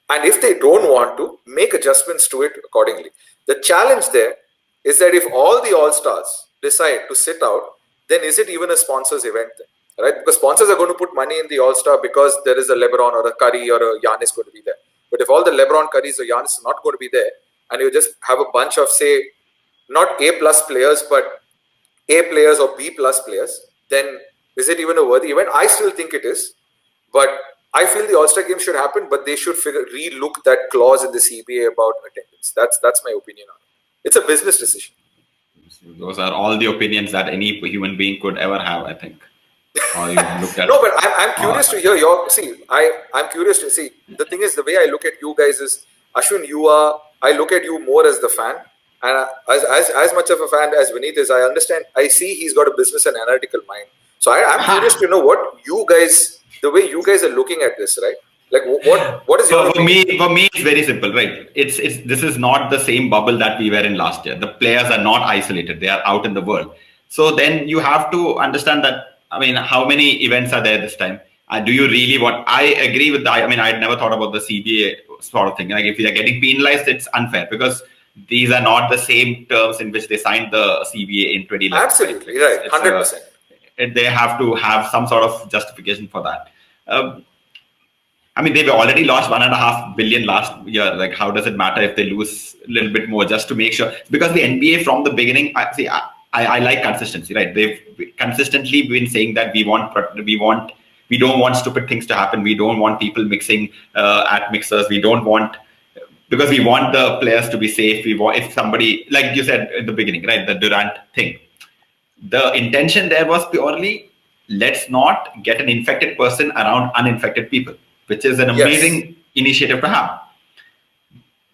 and if they don't want to, make adjustments to it accordingly. The challenge there is that if all the All-Stars decide to sit out, then is it even a sponsor's event then? Right? Because sponsors are going to put money in the All-Star because there is a LeBron or a Curry or a Giannis going to be there. But if all the LeBron, Currys or Giannis are not going to be there, and you just have a bunch of, say, not A+ players, but A players or B+ players, then is it even a worthy event? I still think it is. But I feel the All-Star game should happen, but they should re-look that clause in the CBA about attendance. That's my opinion on it. It's a business decision. Those are all the opinions that any human being could ever have, I think. Or you looked at no, but I'm curious to hear I'm curious to see. The thing is, the way I look at you guys is, Ashwin, I look at you more as the fan. And as much of a fan as Vineet is, I understand. I see he's got a business and analytical mind. So I'm curious to know what you guys, the way you guys are looking at this, right? Like what is your opinion? For me, it's very simple, right? This is not the same bubble that we were in last year. The players are not isolated; they are out in the world. So then you have to understand that. I mean, how many events are there this time? Do you really want? I agree with that. I mean, I'd never thought about the CBA sort of thing. Like, if they're getting penalized, it's unfair because these are not the same terms in which they signed the CBA in 2011. Absolutely right, 100%. They have to have some sort of justification for that. I mean, they've already lost $1.5 billion last year. Like, how does it matter if they lose a little bit more just to make sure? Because the NBA from the beginning, I like consistency, right? They've consistently been saying that we don't want stupid things to happen. We don't want people mixing at mixers. We don't want, because we want the players to be safe. We want, if somebody, like you said in the beginning, right, the Durant thing, the intention there was purely, let's not get an infected person around uninfected people, which is an amazing initiative to have.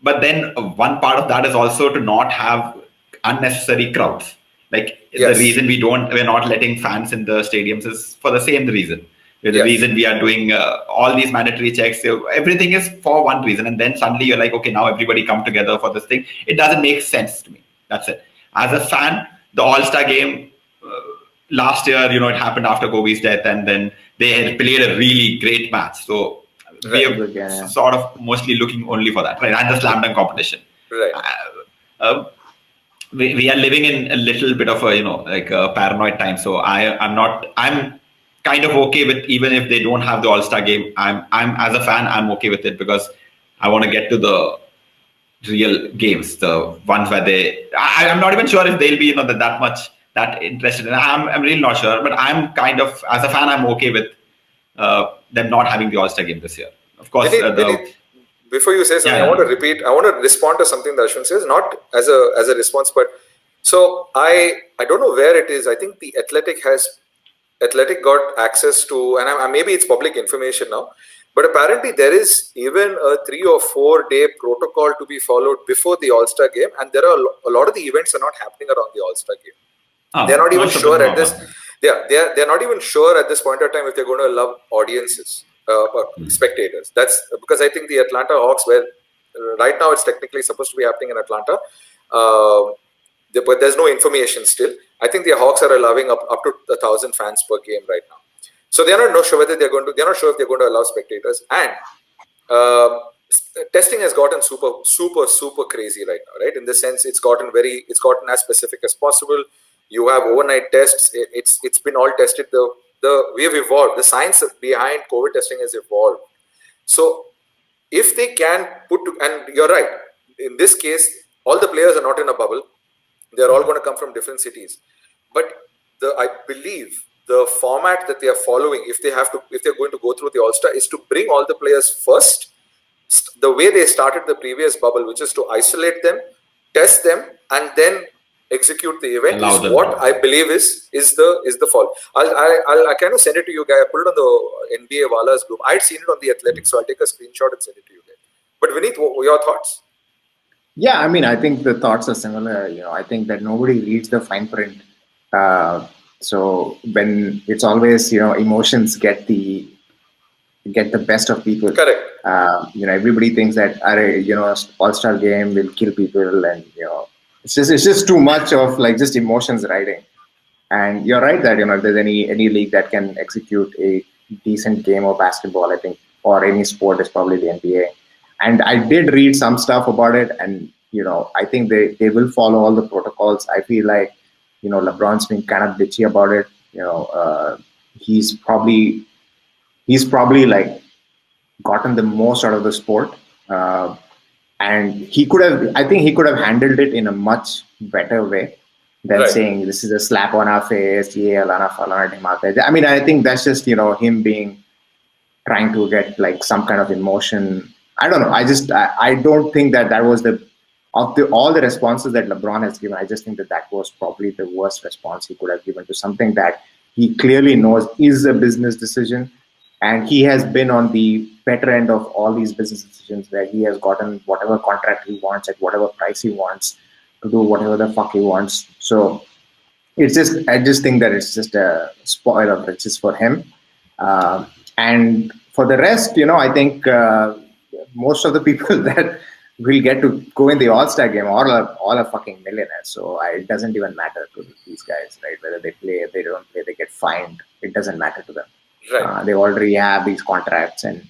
But then one part of that is also to not have unnecessary crowds. Like the reason we're not letting fans in the stadiums is for the same reason. The reason we are doing all these mandatory checks, everything is for one reason. And then suddenly you're like, okay, now everybody come together for this thing. It doesn't make sense to me. That's it. As a fan, the All-Star game last year, it happened after Kobe's death, and then they had played a really great match. So we are sort of mostly looking only for that, right? And the slam dunk competition. Right. We are living in a little bit of a, like a paranoid time. So I'm kind of okay with, even if they don't have the All-Star game, I'm as a fan, I'm okay with it, because I want to get to the real games, the ones where I'm not even sure if they'll be, that interested in. I'm really not sure, but I'm kind of, as a fan, I'm okay with them not having the All-Star game this year. Of course, before you say something, I want to respond to something that Ashwin says, not as a response, but so I don't know where it is. I think the Athletic got access to, and maybe it's public information now, but apparently there is even a 3 or 4 day protocol to be followed before the All-Star game, and there are a lot of the events are not happening around the All-Star game. They're not even sure at this. They're not even sure at this point of time if they're going to allow audiences, spectators. That's because I think the Atlanta Hawks, where right now it's technically supposed to be happening in Atlanta, but there's no information still. I think the Hawks are allowing up to 1,000 fans per game right now. So they're not sure whether they're not sure if they're going to allow spectators. And testing has gotten super crazy right now, right? In the sense, it's gotten as specific as possible. You have overnight tests. It's been all tested. We have evolved. The science behind COVID testing has evolved. So if they can and you're right, in this case, all the players are not in a bubble. They're all going to come from different cities. But I believe the format that they are following, if they're going to go through the All-Star, is to bring all the players first, the way they started the previous bubble, which is to isolate them, test them, and then execute the event. Is what I believe is the fall. I'll kind of send it to you guys. I put it on the NBA Wallah's group. I'd seen it on the Athletic, so I'll take a screenshot and send it to you guys. But Vineet, your thoughts? Yeah, I mean, I think the thoughts are similar. I think that nobody reads the fine print. So when it's always, emotions get the best of people. Correct. Everybody thinks that, All-Star game will kill people, and it's just too much of like just emotions riding. And you're right that if there's any league that can execute a decent game of basketball, I think, or any sport, is probably the NBA. And I did read some stuff about it, and I think they will follow all the protocols. I feel like LeBron's been kind of bitchy about it. He's probably like gotten the most out of the sport, and I think he could have handled it in a much better way than saying this is a slap on our face. I mean, I think that's just him trying to get like some kind of emotion. I don't know. I don't think that was all the responses that LeBron has given. I just think that was probably the worst response he could have given to something that he clearly knows is a business decision. And he has been on the better end of all these business decisions, where he has gotten whatever contract he wants at whatever price he wants to do whatever the fuck he wants. So I just think that it's just a spoil of riches for him. And for the rest, I think most of the people that will get to go in the All-Star game all are fucking millionaires. So it doesn't even matter to these guys, right? Whether they play, if they don't play, they get fined. It doesn't matter to them. Right. They already have these contracts, and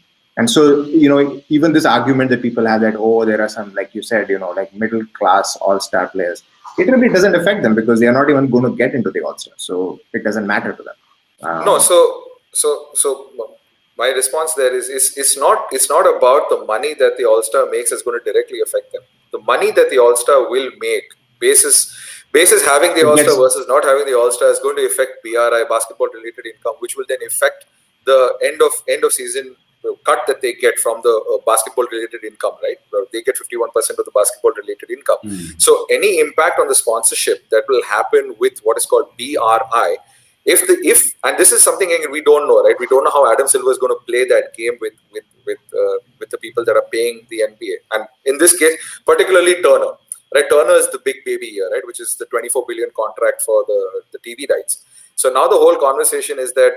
so even this argument that people have that there are some, like you said, like middle class All-Star players. It really doesn't affect them because they are not even going to get into the All-Star, so it doesn't matter to them. No, so my response there is it's not about the money that the All-Star makes is going to directly affect them. The money that the All-Star will make basis basis having the All-Star versus not having the All-Star is going to affect BRI, basketball-related income, which will then affect the end of season cut that they get from the basketball-related income, right? They get 51% of the basketball-related income. So any impact on the sponsorship that will happen with what is called BRI, and this is something we don't know, right? We don't know how Adam Silver is going to play that game with the people that are paying the NBA, and in this case, particularly Turner. Right, Turner is the big baby here, right? Which is the 24 billion contract for the TV rights. So now the whole conversation is that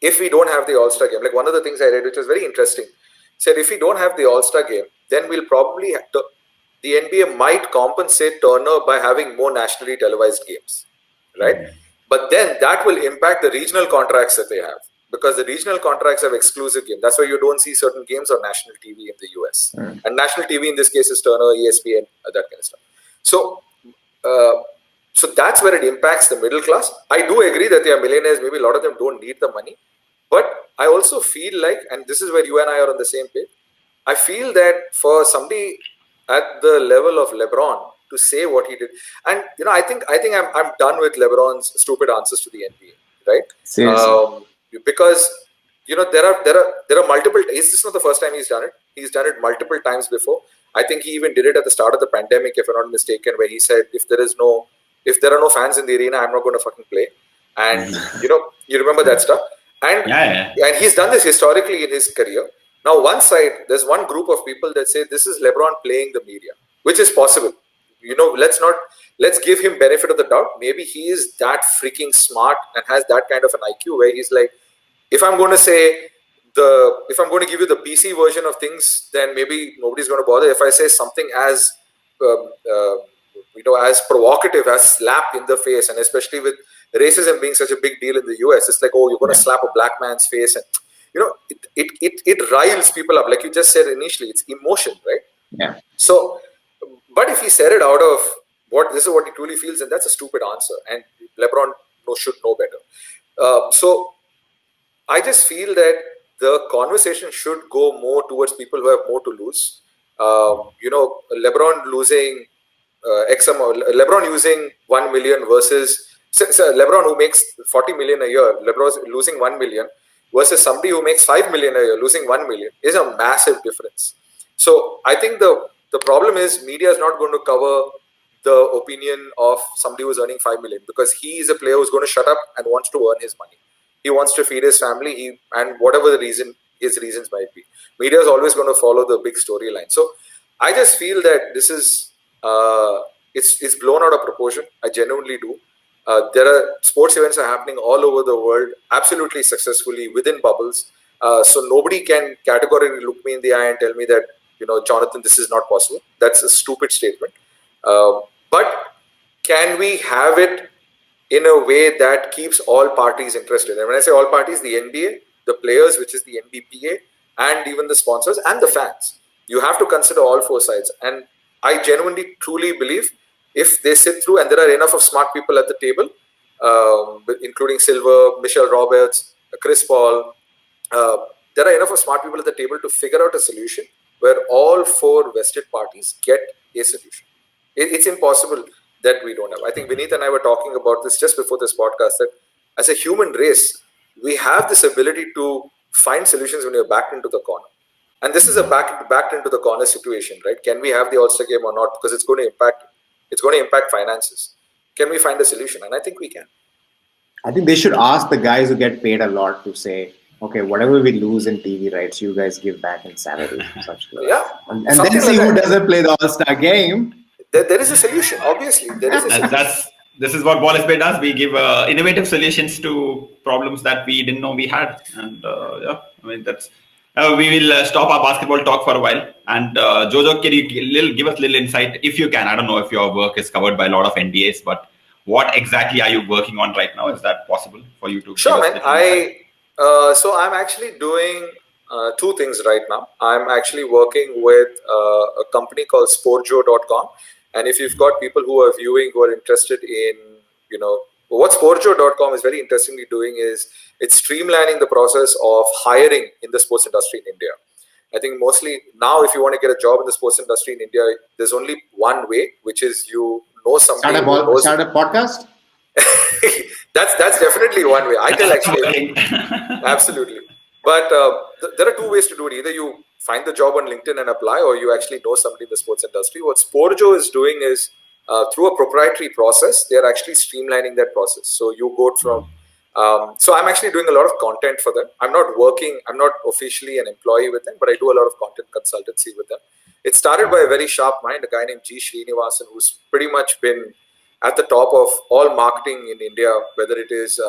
if we don't have the All-Star game, like one of the things I read, which was very interesting, said if we don't have the All-Star game, then we'll probably the NBA might compensate Turner by having more nationally televised games, right? But then that will impact the regional contracts that they have, because the regional contracts have exclusive games. That's why you don't see certain games on national TV in the US. And national TV in this case is Turner, ESPN, that kind of stuff. So, so that's where it impacts the middle class. I do agree that they are millionaires. Maybe a lot of them don't need the money. But I also feel like, and this is where you and I are on the same page, I feel that for somebody at the level of LeBron to say what he did, and I think I'm done with LeBron's stupid answers to the NBA, right? Seriously. Because there are multiple. This is not the first time he's done it. He's done it multiple times before. I think he even did it at the start of the pandemic, if I'm not mistaken, where he said, if there are no fans in the arena, I'm not going to fucking play. And you remember that stuff. And and he's done this historically in his career. Now, one side, there's one group of people that say this is LeBron playing the media, which is possible. Let's give him benefit of the doubt. Maybe he is that freaking smart and has that kind of an IQ where he's like, if I'm going to give you the PC version of things, then maybe nobody's going to bother. If I say something as as provocative as slap in the face, and especially with racism being such a big deal in the US, it's like, oh, you're going to slap a black man's face, and it riles people up. Like you just said initially, it's emotion, right? Yeah. So, but if he said it out of this is what he truly feels, and that's a stupid answer, and LeBron should know better. So I just feel that the conversation should go more towards people who have more to lose. LeBron losing LeBron using 1 million versus LeBron who makes 40 million a year, LeBron's losing 1 million versus somebody who makes 5 million a year losing 1 million is a massive difference. So I think the problem is media is not going to cover the opinion of somebody who's earning 5 million, because he is a player who's going to shut up and wants to earn his money. He wants to feed his family, and whatever the reason his reasons might be. Media is always going to follow the big storyline. So I just feel that this is it's blown out of proportion. I genuinely do. There are sports events are happening all over the world, absolutely successfully within bubbles. So nobody can categorically look me in the eye and tell me that, Jonathan, this is not possible. That's a stupid statement. But can we have it in a way that keeps all parties interested? And when I say all parties, the NBA, the players, which is the NBPA, and even the sponsors and the fans. You have to consider all four sides. And I genuinely, truly believe if they sit through, and there are enough of smart people at the table, including Silver, Michelle Roberts, Chris Paul, there are enough of smart people at the table to figure out a solution where all four vested parties get a solution. It's impossible that we don't have. I think Vineet and I were talking about this just before this podcast, that as a human race, we have this ability to find solutions when you're backed into the corner. And this is a backed into the corner situation, right? Can we have the All-Star game or not? Because it's going to impact finances. Can we find a solution? And I think we can. I think they should ask the guys who get paid a lot to say, okay, whatever we lose in TV rights, you guys give back in salary. Yeah. And then see who doesn't play the All-Star game. There is a solution, obviously. There is a solution. This is what Ball Bay does. We give innovative solutions to problems that we didn't know we had. And that's... we will stop our basketball talk for a while. And Jojo, can you give us a little insight, if you can? I don't know if your work is covered by a lot of NDAs, but what exactly are you working on right now? Is that possible for you to? Sure, man. So I'm actually doing two things right now. I'm actually working with a company called Sportjo.com. And if you've got people who are viewing, who are interested in, what Sportjo.com is very interestingly doing is it's streamlining the process of hiring in the sports industry in India. I think mostly now, if you want to get a job in the sports industry in India, there's only one way, which is you know somebody. Start a podcast? That's definitely one way. I tell actually, absolutely. But there are two ways to do it. Either you find the job on LinkedIn and apply, or you actually know somebody in the sports industry. What Sporjo is doing is through a proprietary process, they are actually streamlining that process. So you go from, so I'm actually doing a lot of content for them. I'm not officially an employee with them, but I do a lot of content consultancy with them. It started by a very sharp mind, a guy named G. Srinivasan, who's pretty much been at the top of all marketing in India, whether it is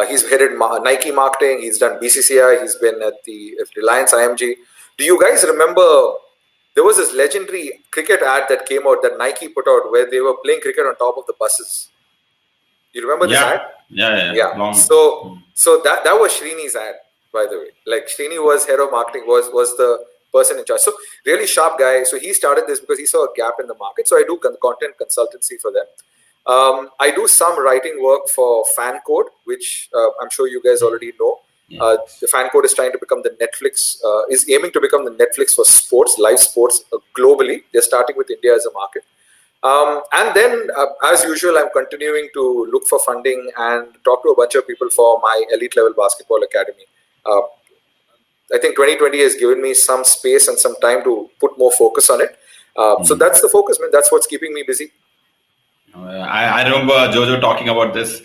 he's headed Nike marketing, he's done BCCI, he's been at the Reliance IMG. Do you guys remember there was this legendary cricket ad that came out that Nike put out where they were playing cricket on top of the buses? You remember this ad? Yeah. So that was Srini's ad, by the way. Like Srini was head of marketing, was the person in charge. So really sharp guy. So he started this because he saw a gap in the market. So I do content consultancy for them. I do some writing work for Fan Code, which I'm sure you guys already know. The Fan Code is trying to become the Netflix, is aiming to become the Netflix for sports, live sports globally. They're starting with India as a market. And then, as usual, I'm continuing to look for funding and talk to a bunch of people for my elite level basketball academy. I think 2020 has given me some space and some time to put more focus on it. So that's the focus, man. That's what's keeping me busy. I remember Jojo talking about this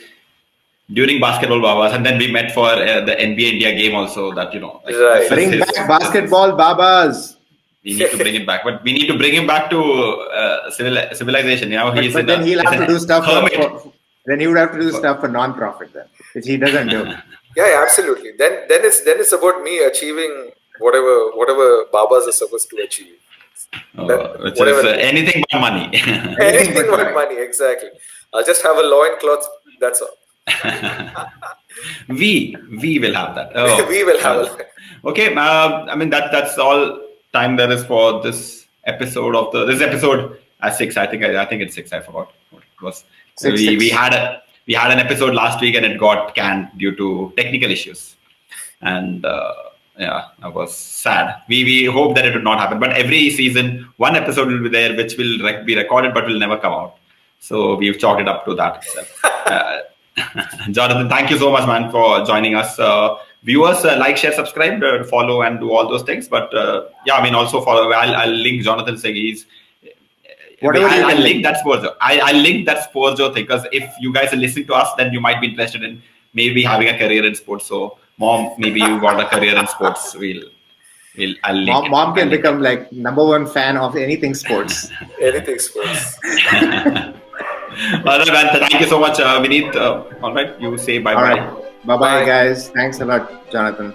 during Basketball Babas, and then we met for the NBA India game also. That right. Bring back Basketball Babas. We need to bring it back, but we need to bring him back to civilization. But then he'll have to do stuff. Then he would have to do stuff for non-profit, then, which he doesn't do. Yeah, absolutely. Then it's about me achieving whatever Babas are supposed to achieve. Which is anything but money. Anything but money, exactly. I'll just have a loincloth. That's all. we will have that. We will have it. Okay, I mean that's all time there is for this episode of this episode at 6. I think it's 6. I forgot what it was. We had an episode last week and it got canned due to technical issues, and that was sad. We hope that it would not happen, but every season one episode will be there which will be recorded but will never come out. So we've chalked it up to that itself. Jonathan, thank you so much, man, for joining us. Viewers, like, share, subscribe, follow, and do all those things. But also follow. I'll link Jonathan Seghi's. I'll link that Sporjo. I'll link that Sporjo thing, because if you guys are listening to us, then you might be interested in maybe having a career in sports. So, Mom, maybe you got a career in sports. I'll link Mom can become like #1 fan of anything sports. Anything sports. All right, man. Thank you so much, Vineet. All right, you say bye-bye. All right. Bye-bye, guys. Thanks a lot, Jonathan.